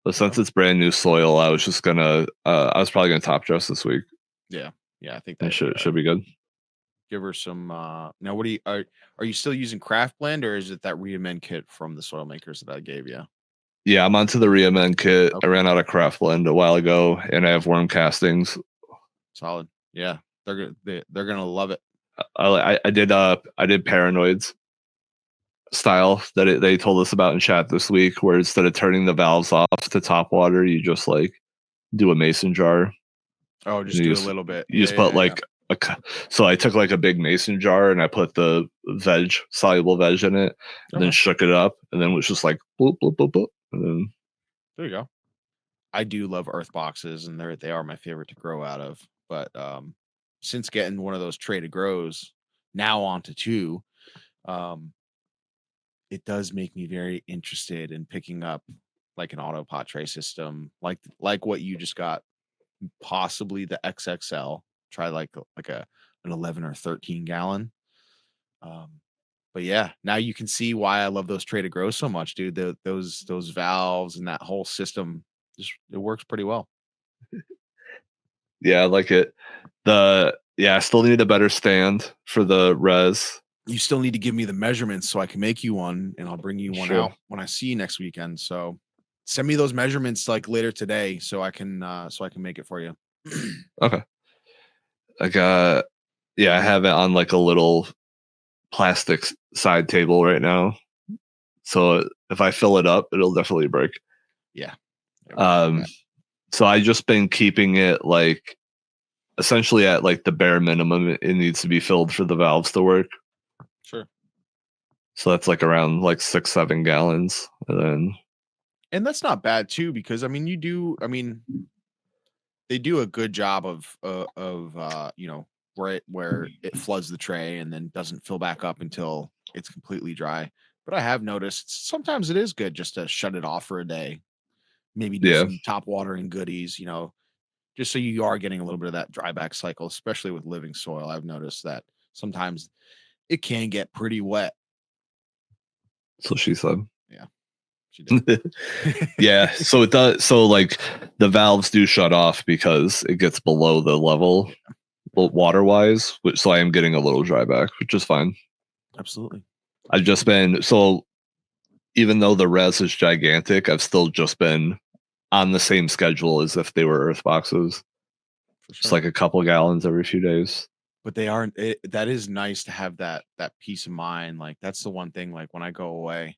but Okay. since it's brand new soil, I was just gonna. I was probably gonna top dress this week. Yeah. Yeah, I think And that should be good. give her some now what do you are you still using craft blend or is it that reamend kit from the soil makers that I gave you? Yeah, I'm onto the Reamend kit. I Okay. ran out of craft blend a while ago, and I have worm castings. Solid. Yeah. They're gonna love it. I did paranoids style that they told us about in chat this week, where instead of turning the valves off to top water, you just like do a mason jar. Oh, And just do a little bit. you Yeah, just put yeah, like yeah. a cu so I took, like, a big mason jar and I put the soluble veg in it, and then Okay, shook it up, and then was just like, "Boop, boop, boop, boop," and then there you go. I do love earth boxes, and they are my favorite to grow out of. But since getting one of those traded grows now onto two, um, it does make me very interested in picking up like an auto pot tray system, like what you just got, possibly the XXL. Try like a an 11 or 13 gallon. Um, but yeah, now you can see why I love those traded grows so much, dude. Those valves and that whole system just it works pretty well. yeah, I like it. I still need a better stand for the res. You still need to give me the measurements so I can make you one, and I'll bring you one Sure. out when I see you next weekend. So send me those measurements like later today so I can make it for you. Okay. I got I have it on, like, a little plastic side table right now, so if I fill it up, it'll definitely break. Yeah. Yeah, we got Um, that. so I just been keeping it, like, essentially at, like, the bare minimum it needs to be filled for the valves to work. Sure. So that's, like, around, like, 6, 7 gallons, and then And that's not bad too, because I mean, they do a good job of where it floods the tray and then doesn't fill back up until it's completely dry. But I have noticed sometimes it is good just to shut it off for a day, maybe do yeah. some top watering goodies, just so you are getting a little bit of that dryback cycle, especially with living soil. I've noticed that sometimes it can get pretty wet. So she said. Yeah, she did. Yeah, so it does so, like, the valves do shut off because it gets below the level, Yeah, water-wise, which so I am getting a little dry back, which is fine. absolutely. I've just been so even though the res is gigantic, I've still just been on the same schedule as if they were earth boxes. For Just sure. like a couple gallons every few days. But they aren't that is nice to have that peace of mind. Like that's the one thing like when I go away,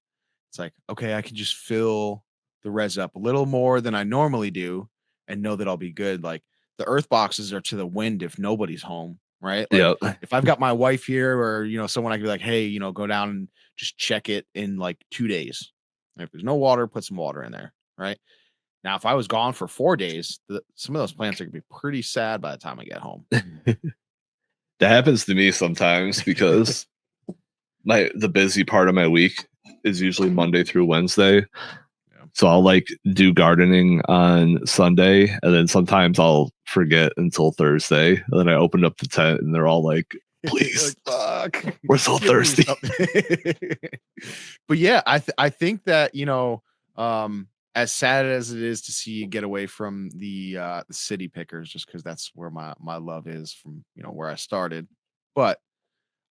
it's like, okay, I can just fill the res up a little more than I normally do and know that I'll be good. Like the earth boxes are to the wind if nobody's home, right? Like Yeah. if I've got my wife here or someone I can be like, hey, go down and just check it in like 2 days. And if there's no water, put some water in there, right? Now, if I was gone for 4 days, some of those plants are gonna be pretty sad by the time I get home. That happens to me sometimes because the busy part of my week is usually Monday through Wednesday. Yeah. So I'll like do gardening on Sunday and then sometimes I'll forget until Thursday. And then I open up the tent and they're all like, You're please, like, "Fuck, we're so give me thirsty. something." But, yeah, I think that, as sad as it is to see you get away from the city pickers just because that's where my love is from, where I started, but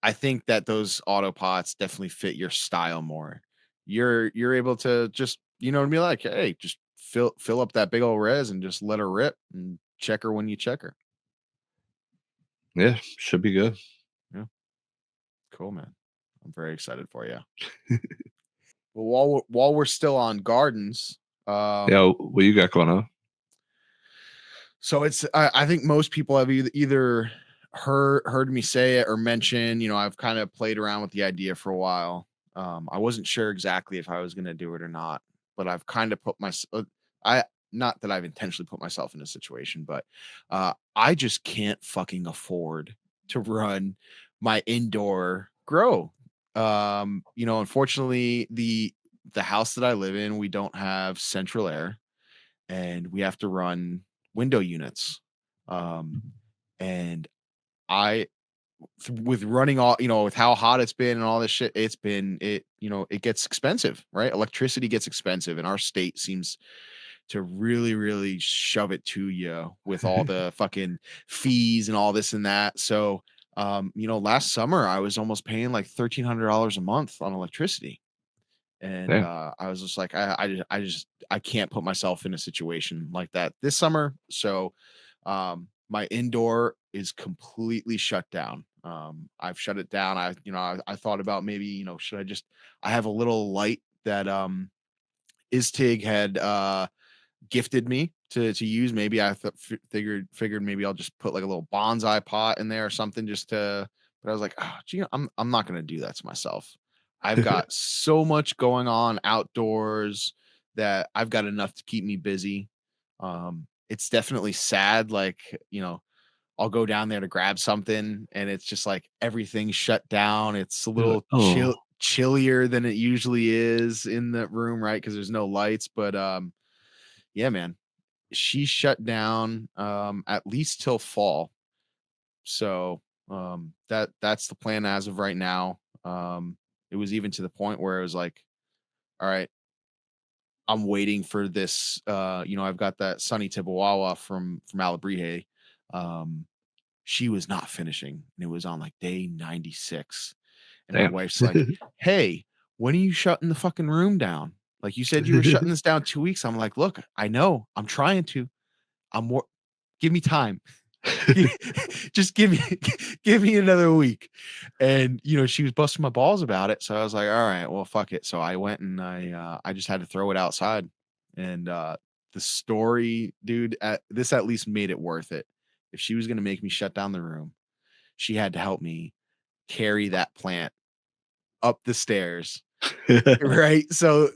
I think that those auto pots definitely fit your style more. You're able to just, be like, "Hey, just fill up that big old res and just let her rip and check her when you check her." Yeah, should be good. Yeah, cool, man. I'm very excited for you. Well, while we're still on gardens, Yeah, what you got going on? so I think most people have either heard me say it or mention, I've kind of played around with the idea for a while. I wasn't sure exactly if I was going to do it or not, but I've kind of put my I not that I've intentionally put myself in a situation, but I just can't fucking afford to run my indoor grow. Unfortunately, the house that I live in, we don't have central air and we have to run window units. Um, and I, with running all, with how hot it's been and all this shit, it gets expensive, right? Electricity gets expensive, and our state seems to really, really shove it to you with all the fucking fees and all this and that. So, last summer I was almost paying like $1,300 a month on electricity. And, Yeah. I was just like, I can't put myself in a situation like that this summer. So, my indoor is completely shut down. I've shut it down. I thought about maybe, should I have a little light that, Istig had, gifted me to use. Maybe I figured maybe I'll just put like a little bonsai pot in there or something just to. But I was like, oh, gee, I'm not gonna do that to myself. I've got so much going on outdoors that I've got enough to keep me busy. It's definitely sad, like, I'll go down there to grab something and it's just like everything's shut down. It's a You're like, little oh, chillier than it usually is in the room, right? Because there's no lights. But yeah, man, she shut down at least till fall. So that's the plan as of right now. It was even to the point where it was like, all right, I'm waiting for this. I've got that Sunny Tibawawa from Alabrije. Um, she was not finishing, and it was on like day 96. And my damn. wife's like, "Hey, when are you shutting the fucking room down? Like you said you were shutting this down 2 weeks." I'm like, "Look, I know. I'm trying to. I'm more. Give me time. Just give me give me another week." And she was busting my balls about it. So I was like, all right, well, fuck it. So I went and I just had to throw it outside. And the story, dude, this at least made it worth it. If she was gonna make me shut down the room, she had to help me carry that plant up the stairs. Right. So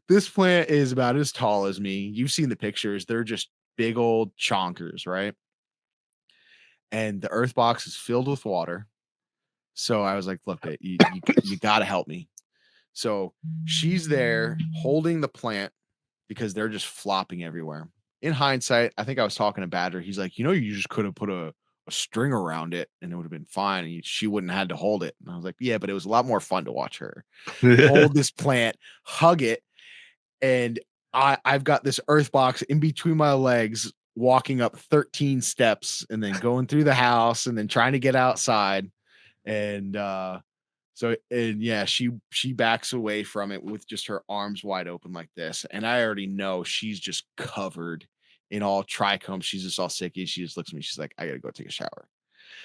this plant is about as tall as me. You've seen the pictures, they're just big old chonkers, right? And the earth box is filled with water. So I was like, look, babe, you got to help me. So she's there holding the plant because they're just flopping everywhere. In hindsight, I think I was talking to Badger. He's like, you just could have put a string around it and it would have been fine. And she wouldn't have had to hold it. And I was like, yeah, but it was a lot more fun to watch her hold this plant, hug it. And I've got this earth box in between my legs, walking up 13 steps and then going through the house and then trying to get outside. And and yeah, she backs away from it with just her arms wide open like this. And I already know she's just covered in all trichomes. She's just all sicky. She just looks at me. She's like, I gotta go take a shower.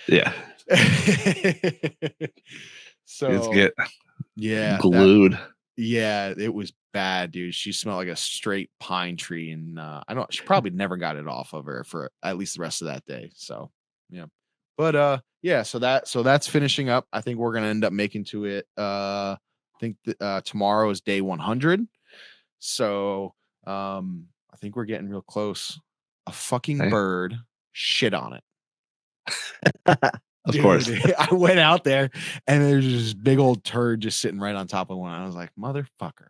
Yeah. You just So get yeah, glued. yeah, it was bad, dude. She smelled like a straight pine tree, and I don't. She probably never got it off of her for at least the rest of that day. So yeah, but yeah. So that's finishing up. I think we're gonna end up making to it. I think tomorrow is day 100. So I think we're getting real close. A fucking Hey, bird shit on it. of Dude, course. I went out there and there's this big old turd just sitting right on top of one. I was like, motherfucker.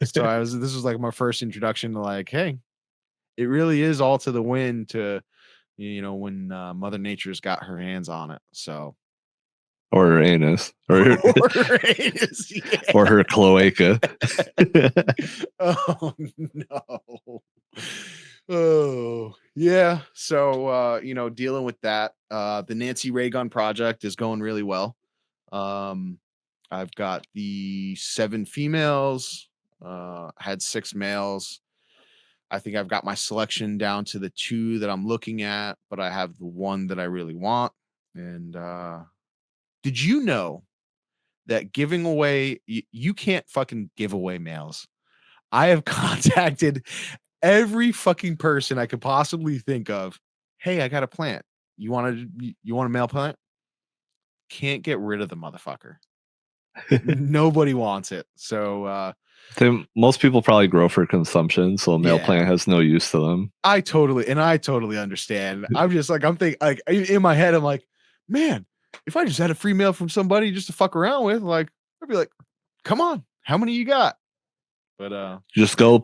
So this was like my first introduction to like, hey, it really is all to the wind to when Mother Nature's got her hands on it. So Or her anus. Or or it is, or yeah. her cloaca. Oh no. Oh yeah. So dealing with that. The Nancy Ray Gun project is going really well. Um I've got the 7 females, had 6 males. I think I've got my selection down to the 2 that I'm looking at, but I have the one that I really want. And did you know that giving away you can't fucking give away males? I have contacted every fucking person I could possibly think of. Hey, I got a plant. You want a male plant? Can't get rid of the motherfucker. Nobody wants it. So Most people probably grow for consumption, so a male yeah. plant has no use to them. I totally understand. I'm just like, I'm thinking, like, in my head, I'm like, man, if I just had a free mail from somebody just to fuck around with, like, I'd be like, come on, how many you got? But Just go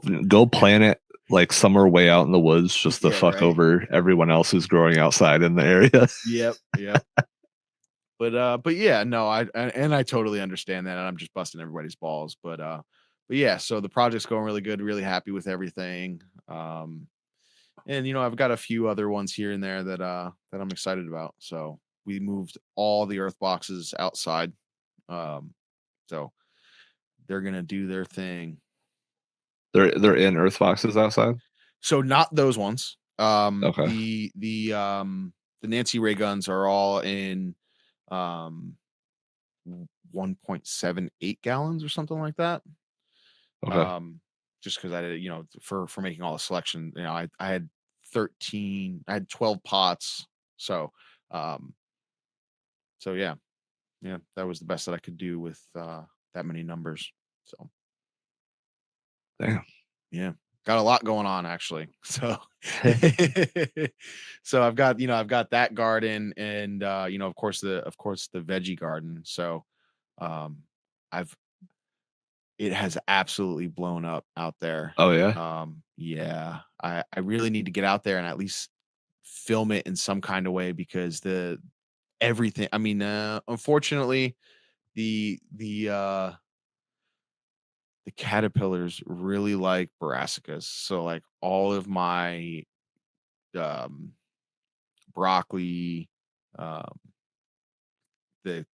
plant it like somewhere way out in the woods just to yeah, fuck right. over everyone else who's growing outside in the area. Yep. But yeah, no, I totally understand that, and I'm just busting everybody's balls. But yeah, so the project's going really good, really happy with everything. And I've got a few other ones here and there that I'm excited about. So we moved all the earth boxes outside. Um, so they're gonna do their thing. They're in earth boxes outside. So not those ones. Okay. The Nancy Ray guns are all in um 1.78 gallons or something like that. Okay. Um just because I did, for making all the selection. I had 13, I had 12 pots. So, um, yeah, yeah, that was the best that I could do with that many numbers. So Damn. yeah, got a lot going on actually. So, so I've got that garden, and of course the veggie garden. So, um, I've it has absolutely blown up out there. Oh yeah. Yeah, I really need to get out there and at least film it in some kind of way because the everything. I mean, unfortunately, the the uh the caterpillars really like brassicas. So like all of my um broccoli, um the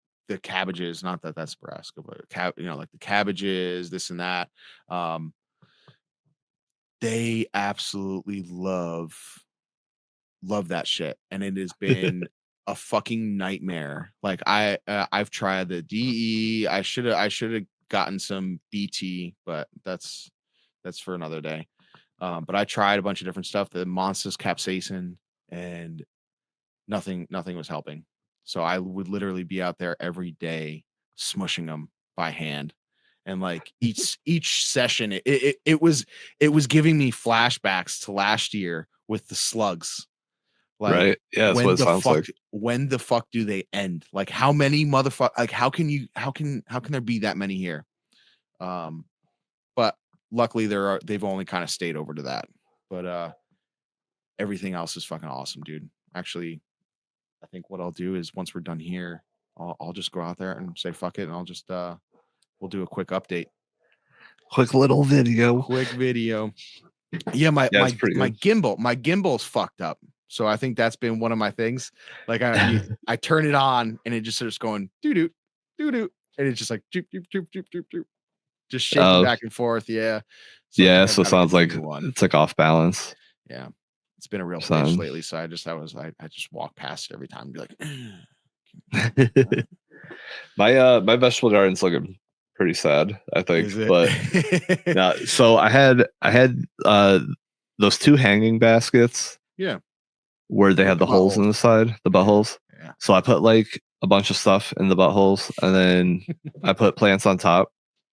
cabbages, not that that's brassica, but like the cabbages, this and that. Um they absolutely love that shit, and it has been a fucking nightmare. Like I've tried the DE. I should have gotten some BT, but that's for another day. But I tried a bunch of different stuff, the Monsters capsaicin, and nothing was helping. So I would literally be out there every day smushing them by hand. And like each session, it was giving me flashbacks to last year with the slugs. Like, Right. Yeah, that's what it sounds like. when the fuck do they end? Like, how many like, how can there be that many here? Um, but luckily they've only kind of stayed over to that. But, everything else is fucking awesome, dude. Actually, I think what I'll do is once we're done here, I'll just go out there and say, "Fuck it," and I'll just, we'll do a quick update. Quick little video. Quick video. Yeah, my Yeah, it's my pretty my good. gimbal's fucked up. So I think that's been one of my things. Like I turn it on and it just starts going doo doo doo doo, and it's just like doop doop doop doop doop doop, just shaking Oh, back and forth. Yeah. So I yeah. think I've So it got to get sounds a like new one. it's like off balance. Yeah. It's been a real bitch Son. lately. So I just walk past it every time and be like, My vegetable garden's looking pretty sad, I think. is it? But now, so I had those two hanging baskets Yeah. where they With had the the holes buttholes. in the side, the Yeah. buttholes. Yeah. So I put like a bunch of stuff in the buttholes, and then I put plants on top.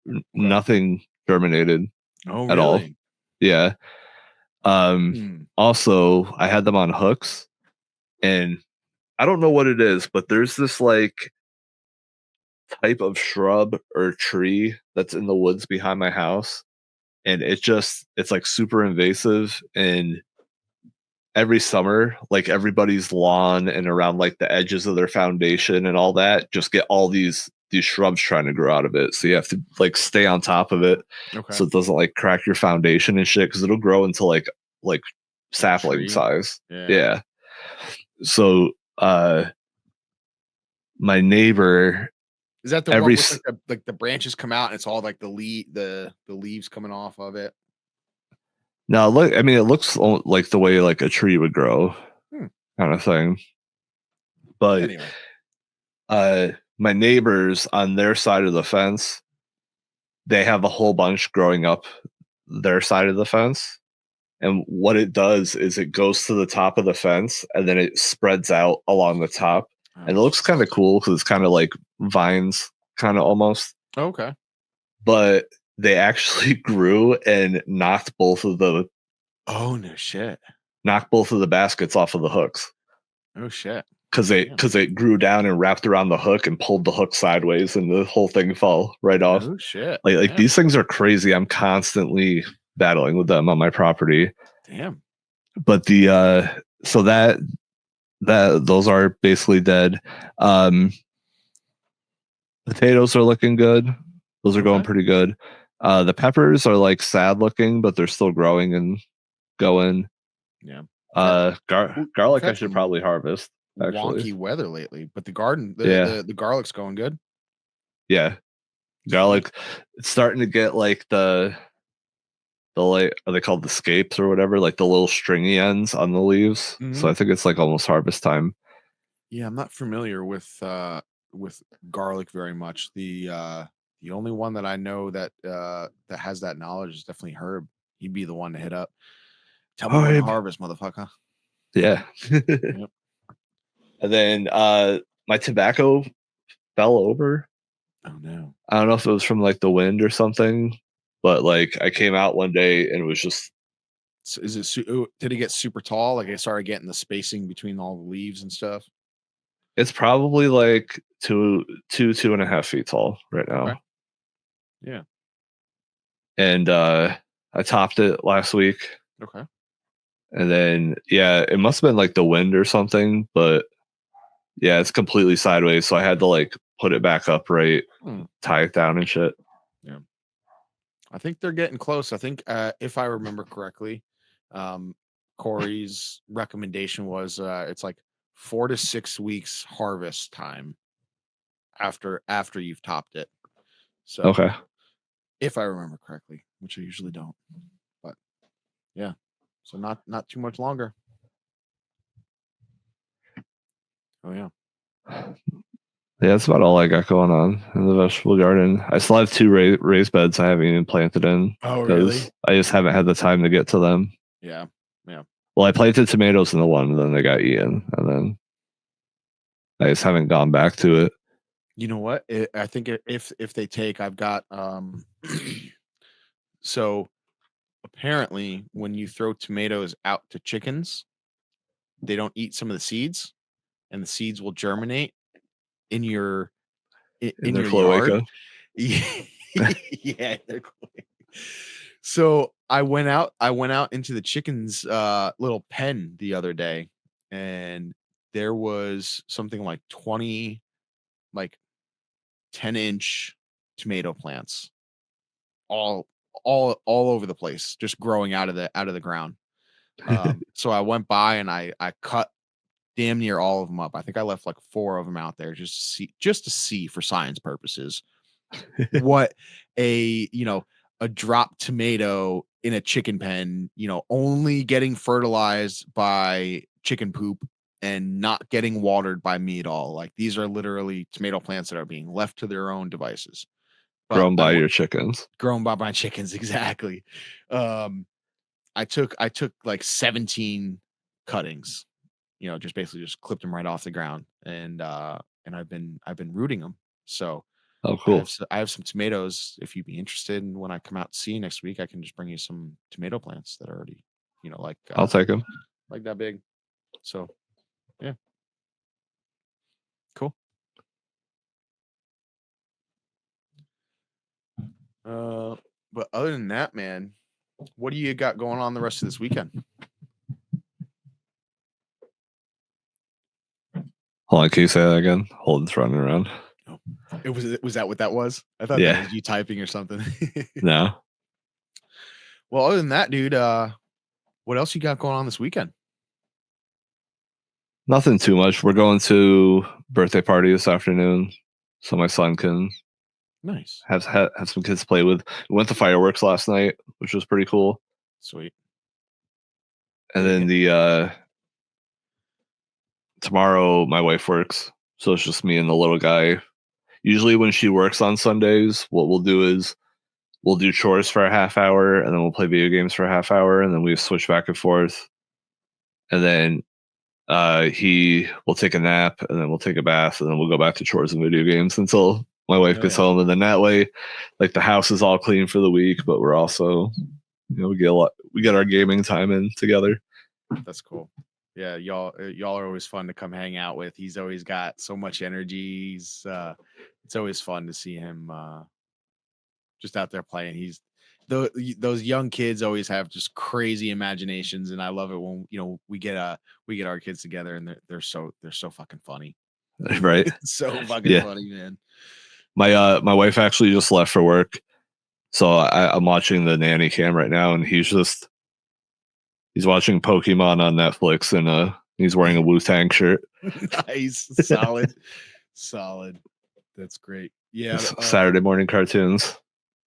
Okay. Nothing germinated Oh, at all. really? Yeah. Um. Hmm. Also, I had them on hooks, and I don't know what it is, but there's this like type of shrub or tree that's in the woods behind my house, and it's like super invasive, and every summer like everybody's lawn and around like the edges of their foundation and all that just get all these shrubs trying to grow out of it, so you have to like stay on top of it Okay. so it doesn't like crack your foundation and shit because it'll grow into like Like a sapling tree. size. Yeah. Yeah. So my neighbor Is that the one every with like the branches come out and it's all like the leaves coming off of it? now look, I mean it looks like the way like a tree would grow Hmm. kind of thing, but Anyway. uh my neighbors on their side of the fence, they have a whole bunch growing up their side of the fence, and what it does is it goes to the top of the fence and then it spreads out along the top, and Oh, it looks kind of cool because it's kind of like vines kind of almost, okay. but they actually grew and Oh, no shit. knocked both of the baskets off of the hooks Oh, shit. because they Damn. because it grew down and wrapped around the hook and pulled the hook sideways and the whole thing fell right off. No shit. Like Damn. these things are crazy. I'm constantly battling with them on my property. Damn. But the so that those are basically dead. Um Potatoes are looking good. Those are going Okay. pretty good. The peppers are like sad looking, but they're still growing and going. Yeah. We've Garlic I had should some probably harvest actually. wonky weather lately, but the garden, Yeah. the garlic's going good. Yeah. Sweet. Garlic, it's starting to get like the like are they called the scapes or whatever, like the little stringy ends on the leaves. So Mhm. I think it's like almost harvest time. Yeah, I'm not familiar with garlic very much. The only one that I know that has that knowledge is definitely Herb. He'd be the one to hit up. Tell me when to Horrible. harvest, motherfucker. Yeah. Yep. And then my tobacco fell over. Oh no. I don't know if it was from like the wind or something, but like I came out one day and it was just So is it did it get super tall? Like it started getting the spacing between all the leaves and stuff? it's probably like 2.5 feet tall right Okay. now. Yeah. And I topped it last week. Okay. And then yeah, it must have been like the wind or something, but yeah, it's completely sideways. So I had to like put it back upright, Hmm. tie it down and shit. Yeah. I think they're getting close. I think if I remember correctly, um, Corey's recommendation was it's like 4 to 6 weeks harvest time after you've topped it. So Okay. if I remember correctly, which I usually don't, but yeah, so not too much longer. Oh yeah. Yeah, that's about all I got going on in the vegetable garden. I still have two raised beds I haven't even planted in Oh really? because I just haven't had the time to get to them. Yeah. Yeah. Well, I planted tomatoes in the one, and then they got eaten, and then I just haven't gone back to it. You know what? I think if they take, I've got so apparently when you throw tomatoes out to chickens, they don't eat some of the seeds, and the seeds will germinate in your In in their your yard. cloaca. Yeah, they're cool. So I went out into the chickens little pen the other day, and there was something like 20 like 10-inch tomato plants all all over the place, just growing out of the ground. So I went by and I cut damn near all of them up. I think I left like 4 of them out there just to see for science purposes what a drop tomato in a chicken pen, only getting fertilized by chicken poop and not getting watered by me at all. Like these are literally tomato plants that are being left to their own devices. But Grown by your chickens. grown by my chickens exactly. Um I took like 17 cuttings, just basically just clipped them right off the ground and I've been rooting them. So Oh, I have cool. I have some tomatoes if you'd be interested, and when I come out to see you next week, I can just bring you some tomato plants that are already, I'll take them. like that big. So, yeah, cool. Uh, but other than that, man, what do you got going on the rest of this weekend? Hold on, can you say that again? Holden's running around. Oh, was that what that was? I thought that Yeah. was you typing or something. No. Well, other than that, dude, what else you got going on this weekend? Nothing too much. We're going to birthday party this afternoon, so my son can Nice. have some kids to play with. We went to fireworks last night, which was pretty cool. Sweet. And Did it then hit? the tomorrow my wife works, so it's just me and the little guy. Usually when she works on Sundays, what we'll do is we'll do chores for a half hour, and then we'll play video games for a half hour, and then we switch back and forth. And then he will take a nap, and then we'll take a bath, and then we'll go back to chores and video games until my wife Oh gets yeah, home. And then that way, like the house is all clean for the week, but we're also, we get our gaming time in together. that's cool. Yeah, y'all are always fun to come hang out with. He's always got so much energy. It's always fun to see him just out there playing. Those young kids always have just crazy imaginations, and I love it when we get our kids together and they're so fucking funny. Right? It's so fucking Yeah. funny, man. My wife actually just left for work, so I'm watching the nanny cam right now, and he's watching Pokemon on Netflix, and he's wearing a Wu Tang shirt. Nice, solid, solid. That's great. Yeah, Saturday morning cartoons.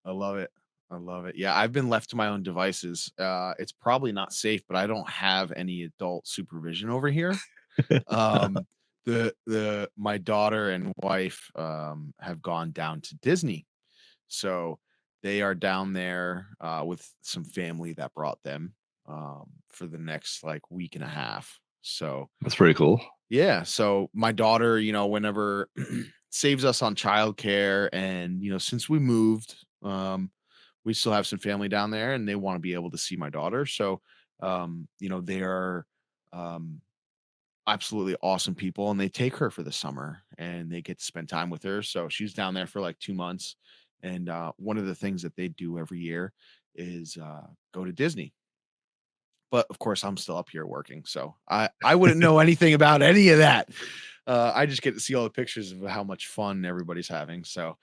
I love it. I love it. Yeah, I've been left to my own devices. It's probably not safe, but I don't have any adult supervision over here. Um, the my daughter and wife have gone down to Disney, So they are down there with some family that brought them for the next like week and a half. So That's pretty cool. yeah, so my daughter, whenever saves us on childcare, and since we moved, we still have some family down there, and they want to be able to see my daughter. So, they are um, absolutely awesome people, and they take her for the summer, and they get to spend time with her. So she's down there for like 2 months, and one of the things that they do every year is go to Disney. But of course, I'm still up here working, so I wouldn't know anything about any of that. I just get to see all the pictures of how much fun everybody's having. So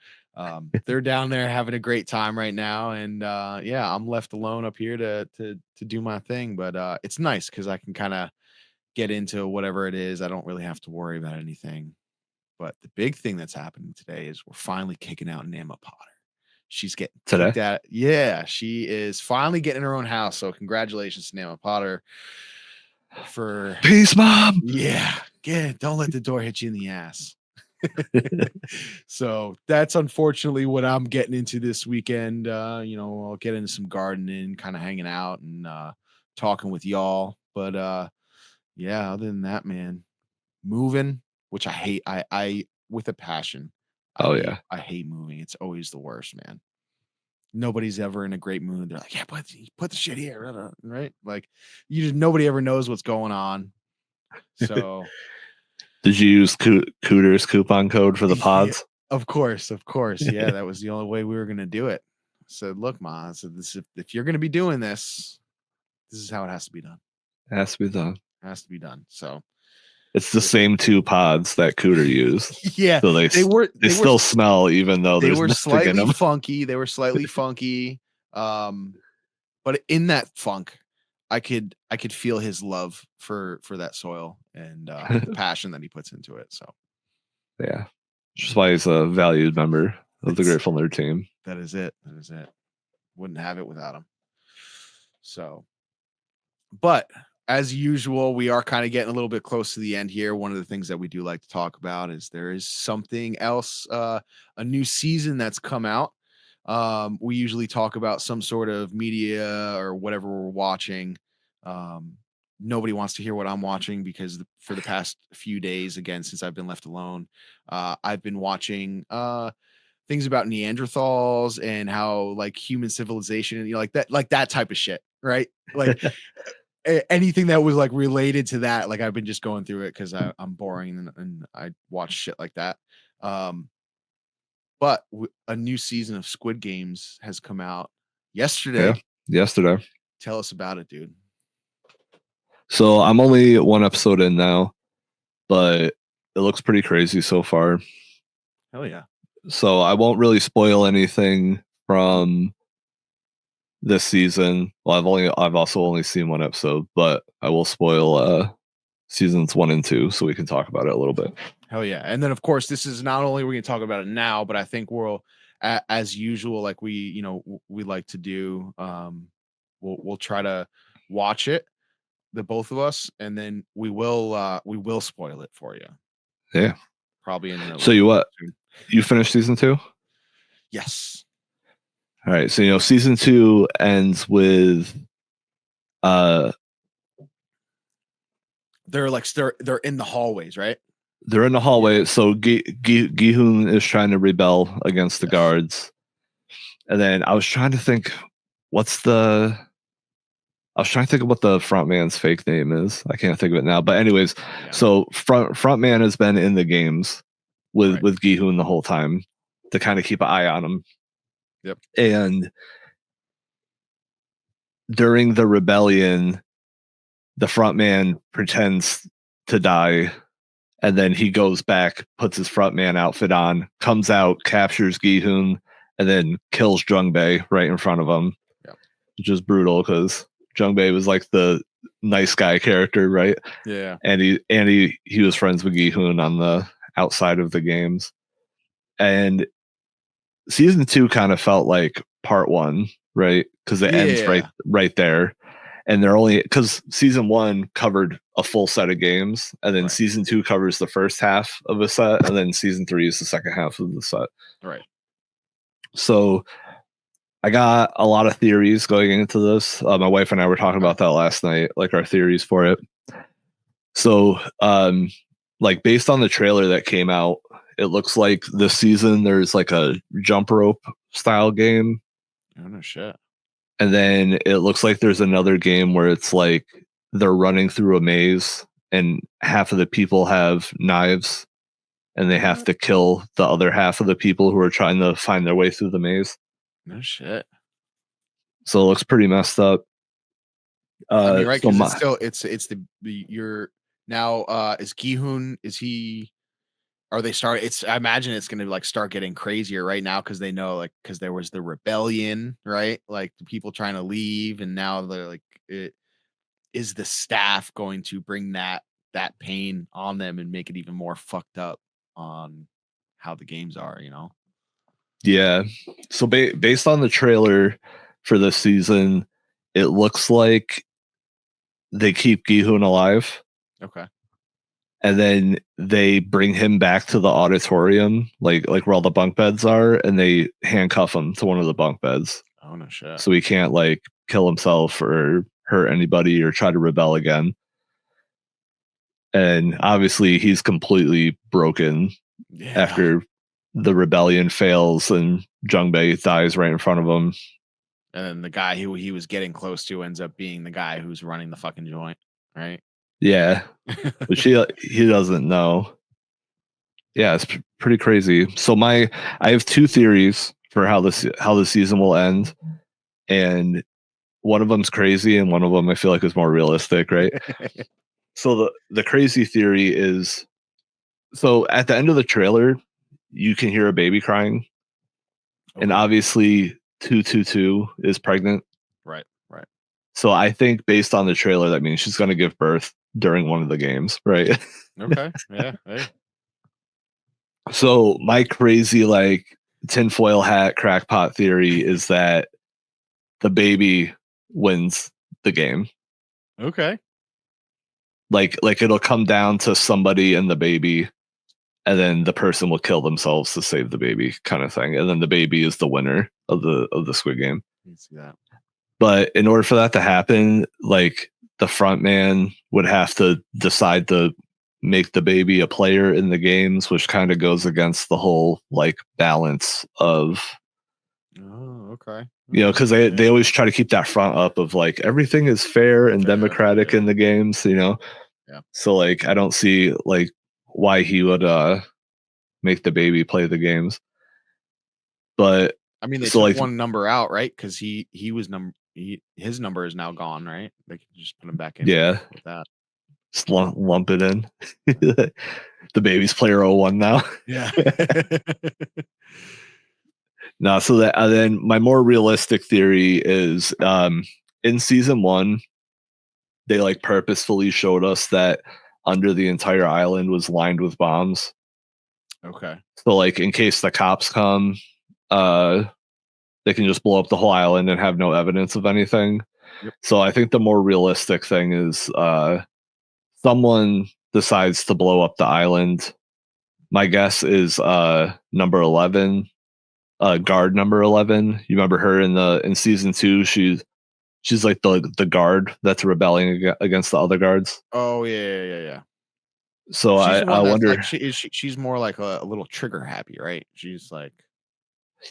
they're down there having a great time right now, and yeah, I'm left alone up here to do my thing. But it's nice because I can kind of get into whatever it is. I don't really have to worry about anything. But the big thing that's happening today is we're finally kicking out Nama Potter. She's getting Today? kicked out. Yeah, she is finally getting her own house. So congratulations to Nama Potter for Peace, Mom. yeah. Don't let the door hit you in the ass. So that's unfortunately what I'm getting into this weekend. I'll get into some gardening, kind of hanging out and talking with y'all. But yeah, other than that, man, moving, which I hate. I with a passion. Oh yeah. I hate moving. It's always the worst, man. Nobody's ever in a great mood. They're like, yeah, put the shit here, right? Like, nobody ever knows what's going on. So, Did you use Cooter's coupon code for the yeah, pods? of course, yeah, that was the only way we were gonna do it. I said, look, Ma, I said, this if you're gonna be doing this, this is how it has to be done. Has to be done. It has to be done. So, It's the same 2 pods that Cooter used. yeah, So they still smell even though they there's were nothing in slightly them. funky. They were slightly funky. But in that funk, I could feel his love for that soil and the passion that he puts into it. So Yeah. Which is why he's a valued member of the it's Grateful Nerd team. that is it. That is it. Wouldn't have it without him. So, but as usual, we are kind of getting a little bit close to the end here. One of the things that we do like to talk about is there is something else, a new season that's come out. We usually talk about some sort of media or whatever we're watching. Um, Nobody wants to hear what I'm watching because for the past few days, again, since I've been left alone, I've been watching things about Neanderthals and how like human civilization and like that type of shit, right? Like anything that was like related to that, like I've been just going through it because I'm boring and I watch shit like that. Um, but a new season of Squid Games has come out Yeah. yesterday. Yesterday. Tell us about it, dude. So I'm only 1 episode in now, but it looks pretty crazy so far. Hell yeah. So I won't really spoil anything from this season. Well, I've also only seen 1 episode, but I will spoil seasons 1 and 2 so we can talk about it a little bit. Hell yeah. And then of course this is not only we're going to talk about it now, but I think as usual, like we like to do, we'll try to watch it, the both of us, and then we will spoil it for you. Yeah. Probably in a So you finished season 2? Yes. All right. So season 2 ends with they're in the hallways, right? they're in the hallway. So Gi-hoon is trying to rebel against the Yes. guards. And then I was trying to think of what the front man's fake name is. I can't think of it now. But anyways, Yeah. so front man has been in the games with Right. Gi-hoon the whole time to kind of keep an eye on him. Yep. And during the rebellion, the front man pretends to die, and then he goes back, puts his front man outfit on, comes out, captures Gi-hoon, and then kills Jung-bae right in front of him. Yep. Which is brutal because Jung-bae was like the nice guy character, right? Yeah. And he was friends with Gi-hoon on the outside of the games. And season 2 kind of felt like part 1, right? Because it ends right there. And they're only because season 1 covered a full set of games, and then season 2 covers the first half of a set, and then season 3 is the second half of the set. Right. So I got a lot of theories going into this. My wife and I were talking Okay. about that last night, like our theories for it. So, like based on the trailer that came out, it looks like this season there's like a jump rope style game, Oh no shit. and then it looks like there's another game where it's like they're running through a maze, and half of the people have knives, and they have What? to kill the other half of the people who are trying to find their way through the maze. No shit. So it looks pretty messed up. I mean, right? So Because it's my still you're now. Is Gihun? Is he? Are they start? It's. I imagine it's going to like start getting crazier right now because they know like because there was the rebellion, right? Like the people trying to leave, and now they're like, is the staff going to bring that pain on them and make it even more fucked up on how the games are? You know? Yeah. So based on the trailer for this season, it looks like they keep Gihun alive, Okay. and then they bring him back to the auditorium, like where all the bunk beds are, and they handcuff him to one of the bunk beds, Oh no shit. so he can't like kill himself or hurt anybody or try to rebel again. And obviously, he's completely broken Yeah. after the rebellion fails and Jungbei dies right in front of him. And then the guy who he was getting close to ends up being the guy who's running the fucking joint, right? Yeah, but he doesn't know. Yeah, it's pretty crazy. So I have two theories for how the season will end, and one of them's crazy, and one of them I feel like is more realistic, right? So the crazy theory is, so at the end of the trailer, you can hear a baby crying, and Okay. obviously 222 is pregnant. Right, right. So I think based on the trailer, that means she's going to give birth during one of the games, right? Okay, yeah, hey. So my crazy like tinfoil hat crackpot theory is that the baby wins the game. Okay. Like it'll come down to somebody and the baby, and then the person will kill themselves to save the baby, kind of thing. And then the baby is the winner of the Squid Game. You can see that. But in order for that to happen, like the front man would have to decide to make the baby a player in the games, which kind of goes against the whole like balance of, Oh, okay. Okay. because Yeah, they always try to keep that front up of like everything is fair and fair. democratic Yeah, in the games. yeah. So like I don't see like why he would make the baby play the games. But I mean, they so took like one number out, right? Because he was his number is now gone, right? They could just put him back in yeah, with that. just lump it in. The baby's player 01 now. Yeah. No, so that and then my more realistic theory is in season 1 they like purposefully showed us that under the entire island was lined with bombs. Okay. So like in case the cops come, uh they can just blow up the whole island and have no evidence of anything. Yep. So I think the more realistic thing is someone decides to blow up the island. My guess is number 11, guard number 11. You remember her in season 2, she's like the guard that's rebelling against the other guards. Oh, yeah. So She's the I one that's like wonder. she's more like a little trigger happy, right? She's like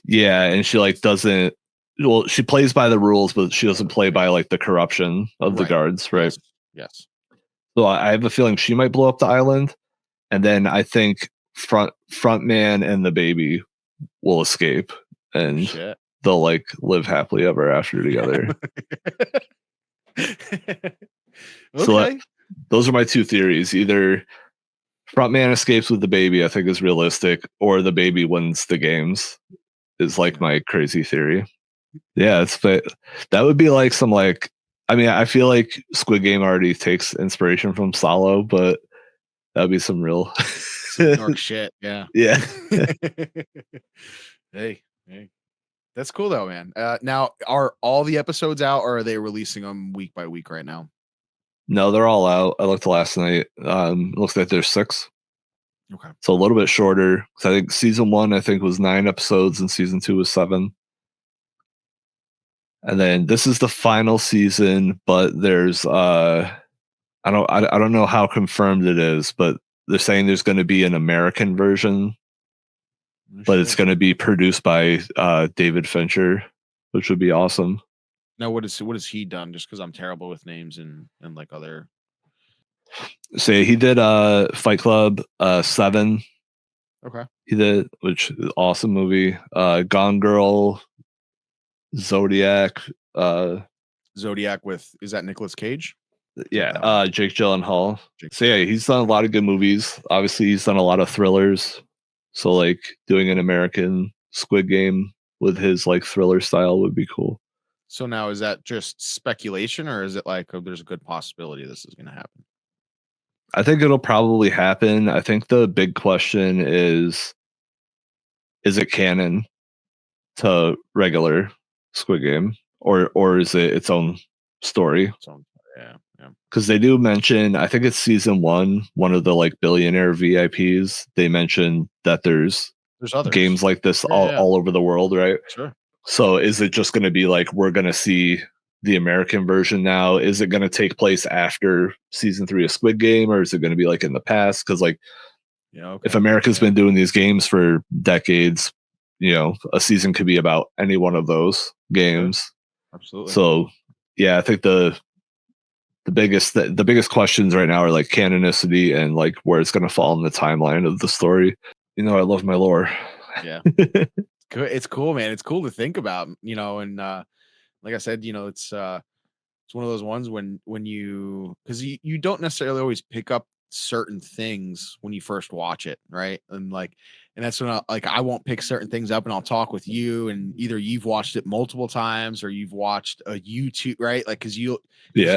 Yeah, and she like doesn't, well, she plays by the rules, but she doesn't play by like the corruption of the right. guards, right? Yes. Yes. So I have a feeling she might blow up the island, and then I think front man and the baby will escape, Oh and shit. they'll like live happily ever after together. So Okay. those are my two theories. Either front man escapes with the baby, I think is realistic, or the baby wins the games is like Yeah. my crazy theory. Yeah, but that would be like some like, I mean, I feel like Squid Game already takes inspiration from Solo, but that'd be some real Some dark shit. Yeah. yeah. Hey, hey. That's cool though, man. Now are all the episodes out or are they releasing them week by week right now? No, they're all out. I looked last night. Looks like there's 6. Okay. So a little bit shorter. So I think season 1 I think was 9 episodes and season 2 was 7. And then this is the final season, but there's I don't know how confirmed it is, but they're saying there's going to be an American version, No but it's shit. going to be produced by David Fincher, which would be awesome. Now, what has he done? Just because I'm terrible with names and like other. So he did Fight Club 7. Okay. He did, which is awesome movie. Gone Girl, Zodiac. Uh, Zodiac with, is that Nicolas Cage? Is that yeah, that one? Jake Gyllenhaal. Jake So yeah, he's done a lot of good movies. Obviously, he's done a lot of thrillers. So like doing an American Squid Game with his like thriller style would be cool. So now is that just speculation, or is it like, oh, there's a good possibility this is going to happen? I think it'll probably happen. I think the big question is it canon to regular Squid Game, or is it its own story? So yeah, yeah. Because they do mention, I think it's season 1, one of the like billionaire VIPs. They mentioned that there's There's others. games like this Yeah, yeah, yeah. all over the world, right? Sure. So is it just going to be like we're going to see the American version now? Is it going to take place after season 3 of Squid Game, or is it going to be like in the past? Because like Yeah. if Okay. America's Yeah. been doing these games for decades, a season could be about any one of those Sure. games. Absolutely. So yeah, I think the biggest questions right now are like canonicity and like where it's going to fall in the timeline of the story. I love my lore. Yeah. Good. It's cool, man. It's cool to think about, and like I said, it's one of those ones when you, because you don't necessarily always pick up certain things when you first watch it, right? And that's when I won't pick certain things up, and I'll talk with you, and either you've watched it multiple times or you've watched a YouTube, right? Like because Yeah.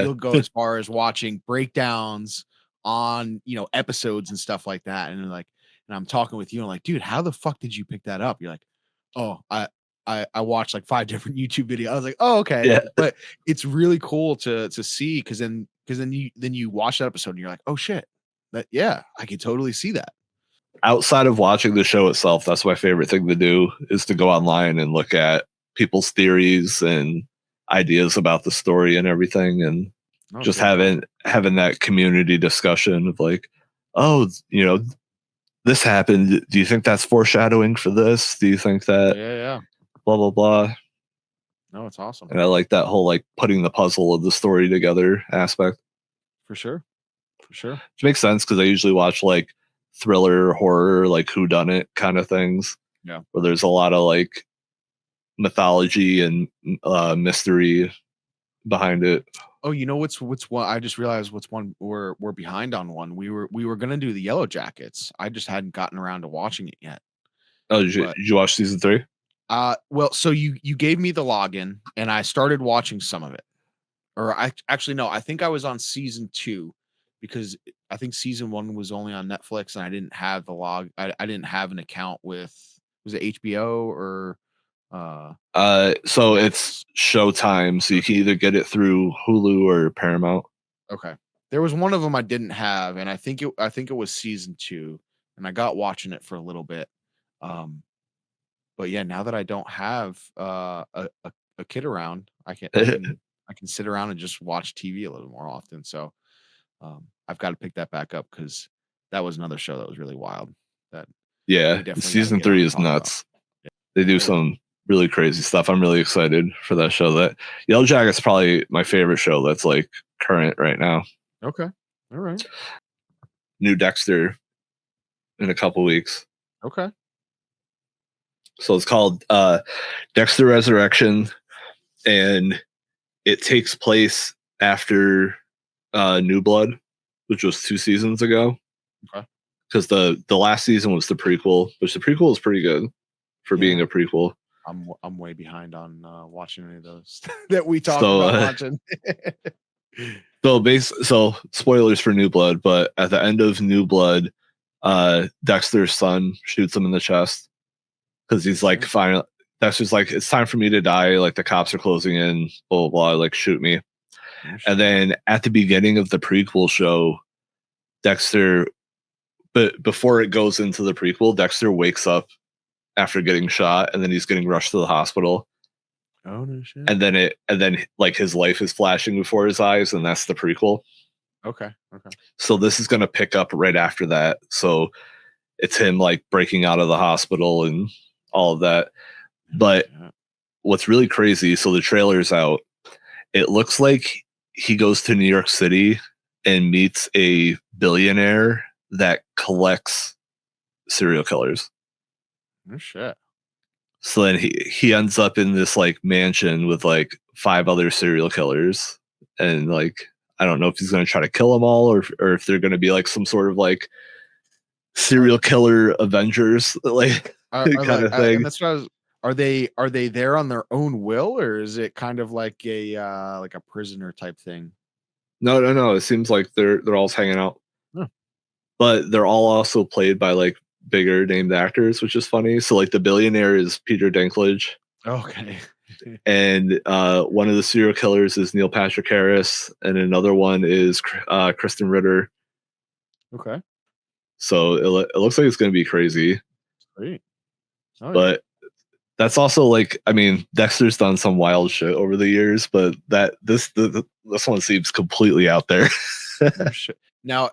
you'll go as far as watching breakdowns on episodes and stuff like that, and I'm talking with you, and I'm like, dude, how the fuck did you pick that up? You're like, oh, I watched like 5 different YouTube videos. I was like, oh, okay, Yeah. but it's really cool to see, because then you watch that episode and you're like, oh shit, that, yeah, I could totally see that. Outside of watching the show itself, that's my favorite thing to do is to go online and look at people's theories and ideas about the story and everything, and Oh, just so cool. having that community discussion of like, oh, this happened. Do you think that's foreshadowing for this? Do you think Yeah, that yeah, yeah. blah blah blah? No, it's awesome And I like that whole like putting the puzzle of the story together aspect. for sure, for sure. Which makes sense because I usually watch like thriller, horror, like who done it kind of things, Yeah. where there's a lot of like mythology and mystery behind it. Oh, what's one? I just realized what's one we're behind on one. We were gonna do the Yellow Jackets. I just hadn't gotten around to watching it yet. Oh, But did you watch season 3? well, so you gave me the login and I started watching some of it. Or I actually no, I think I was on season 2, because I think season 1 was only on Netflix and I didn't have the I didn't have an account with, was it HBO or So it's Max? Showtime, so you can either get it through Hulu or Paramount. Okay. There was one of them I didn't have, and I think it was season 2, and I got watching it for a little bit. Um, but yeah, now that I don't have a kid around, I can sit around and just watch TV a little more often. So I've got to pick that back up, because that was another show that was really wild that we Yeah, definitely got to season get on 3 and is talk about. nuts. They do Oh yeah. some really crazy stuff. I'm really excited for that show. That Yellow Jacket's probably my favorite show that's like current right now. Okay. All right. New Dexter in a couple weeks. Okay. So it's called Dexter Resurrection, and it takes place after New Blood, which was 2 seasons ago. Okay. Because the last season was the prequel, which the prequel is pretty good for being Yeah. a prequel. I'm way behind on watching any of those that we talked So about watching. so spoilers for New Blood, but at the end of New Blood, Dexter's son shoots him in the chest because he's like, Shit. final. Dexter's like, it's time for me to die. Like the cops are closing in. Blah blah blah. Like shoot me. Oh, And shit. then at the beginning of the prequel show, Dexter but before it goes into the prequel, Dexter wakes up after getting shot, and then he's getting rushed to the hospital, Oh no shit. and then like his life is flashing before his eyes, and that's the prequel. Okay. Okay. So this is going to pick up right after that. So it's him like breaking out of the hospital and all of that. Oh, But shit. what's really crazy, so the trailer's out. It looks like he goes to New York City and meets a billionaire that collects serial killers. Oh shit. So then he ends up in this like mansion with like 5 other serial killers, and like I don't know if he's going to try to kill them all, or if they're going to be like some sort of like Are serial killer Avengers like are kind like of thing. and that's what I was. Are they there on their own will, or is it kind of like a prisoner type thing? No, no, no. It seems like they're all hanging out, Huh. but they're all also played by like bigger named actors, which is funny. So like the billionaire is Peter Dinklage, Okay. and one of the serial killers is Neil Patrick Harris, and another one is Kristen Ritter. Okay. So it looks like it's going to be crazy, Sweet. Oh yeah. but that's also like I mean Dexter's done some wild shit over the years, but this one seems completely out there. Oh shit. Now,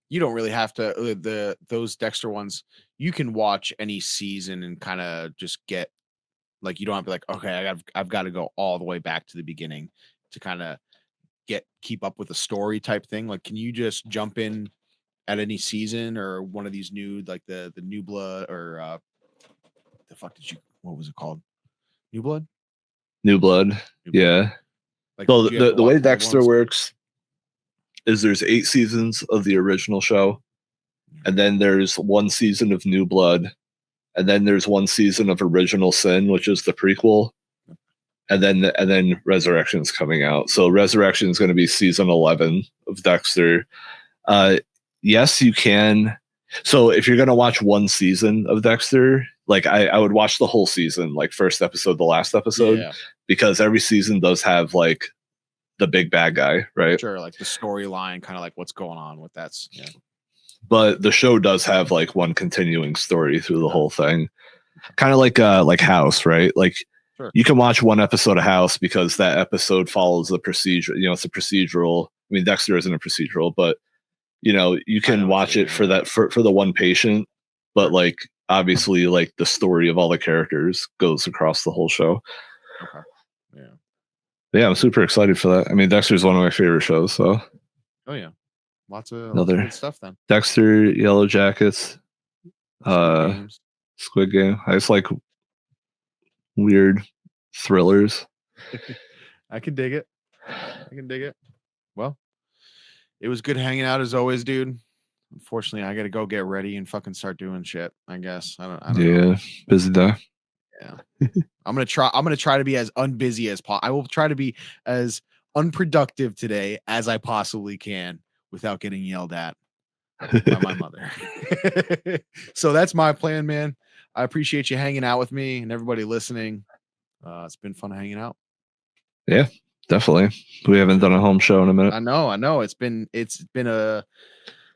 you don't really have to those Dexter ones. You can watch any season and kind of just get like you don't have to be like, okay, I've got to go all the way back to the beginning to kind of get keep up with the story type thing. Like, can you just jump in at any season or one of these new like the new blood or the fuck did you what was it called? New blood? New Blood, New blood. yeah. Like, So do you have to the way watch all the Dexter ones? works is there's 8 seasons of the original show, and then there's 1 season of New Blood, and then there's 1 season of Original Sin, which is the prequel, and then Resurrection's coming out. So Resurrection is going to be season 11 of Dexter. Uh, yes, you can. So if you're going to watch 1 season of Dexter, like I would watch the whole season, like first episode, the last episode, Yeah, because every season does have like the big bad guy, right? sure. Like the storyline, kind of like what's going on with that's yeah. But the show does have like one continuing story through the Okay, whole thing, kind of like House, right? Like sure. you can watch one episode of House because that episode follows the procedure. You know, it's a procedural. I mean, Dexter isn't a procedural, but you know, you I can know what watch you it mean. for Yeah, that for the one patient, but sure. like obviously, like the story of all the characters goes across the whole show. Okay. Yeah. Yeah, I'm super excited for that. I mean, Dexter's one of my favorite shows. So Oh yeah. Lots of another good stuff then. Dexter, Yellow Jackets, Squid uh, Games. Squid Game. I just like weird thrillers. I can dig it. I can dig it. Well, it was good hanging out as always, dude. Unfortunately, I got to go get ready and fucking start doing shit. I guess I don't know. Yeah, busy day. Yeah. I'm gonna try to be as unbusy as possible. I will try to be as unproductive today as I possibly can without getting yelled at by my mother. So that's my plan, man. I appreciate you hanging out with me and everybody listening. It's been fun hanging out. Yeah, definitely. We haven't done a home show in a minute. I know. It's been a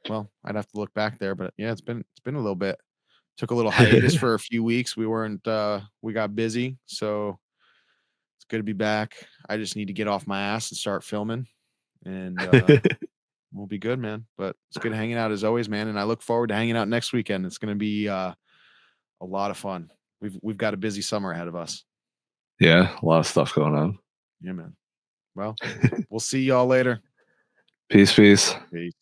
well, I'd have to look back there, but yeah, it's been a little bit. Took a little hiatus for a few weeks. We got busy, so it's good to be back. I just need to get off my ass and start filming, and we'll be good, man. But it's good hanging out as always, man. And I look forward to hanging out next weekend. It's gonna be a lot of fun. We've got a busy summer ahead of us. Yeah, a lot of stuff going on. Yeah, man. Well, we'll see y'all later. Peace, peace. Peace.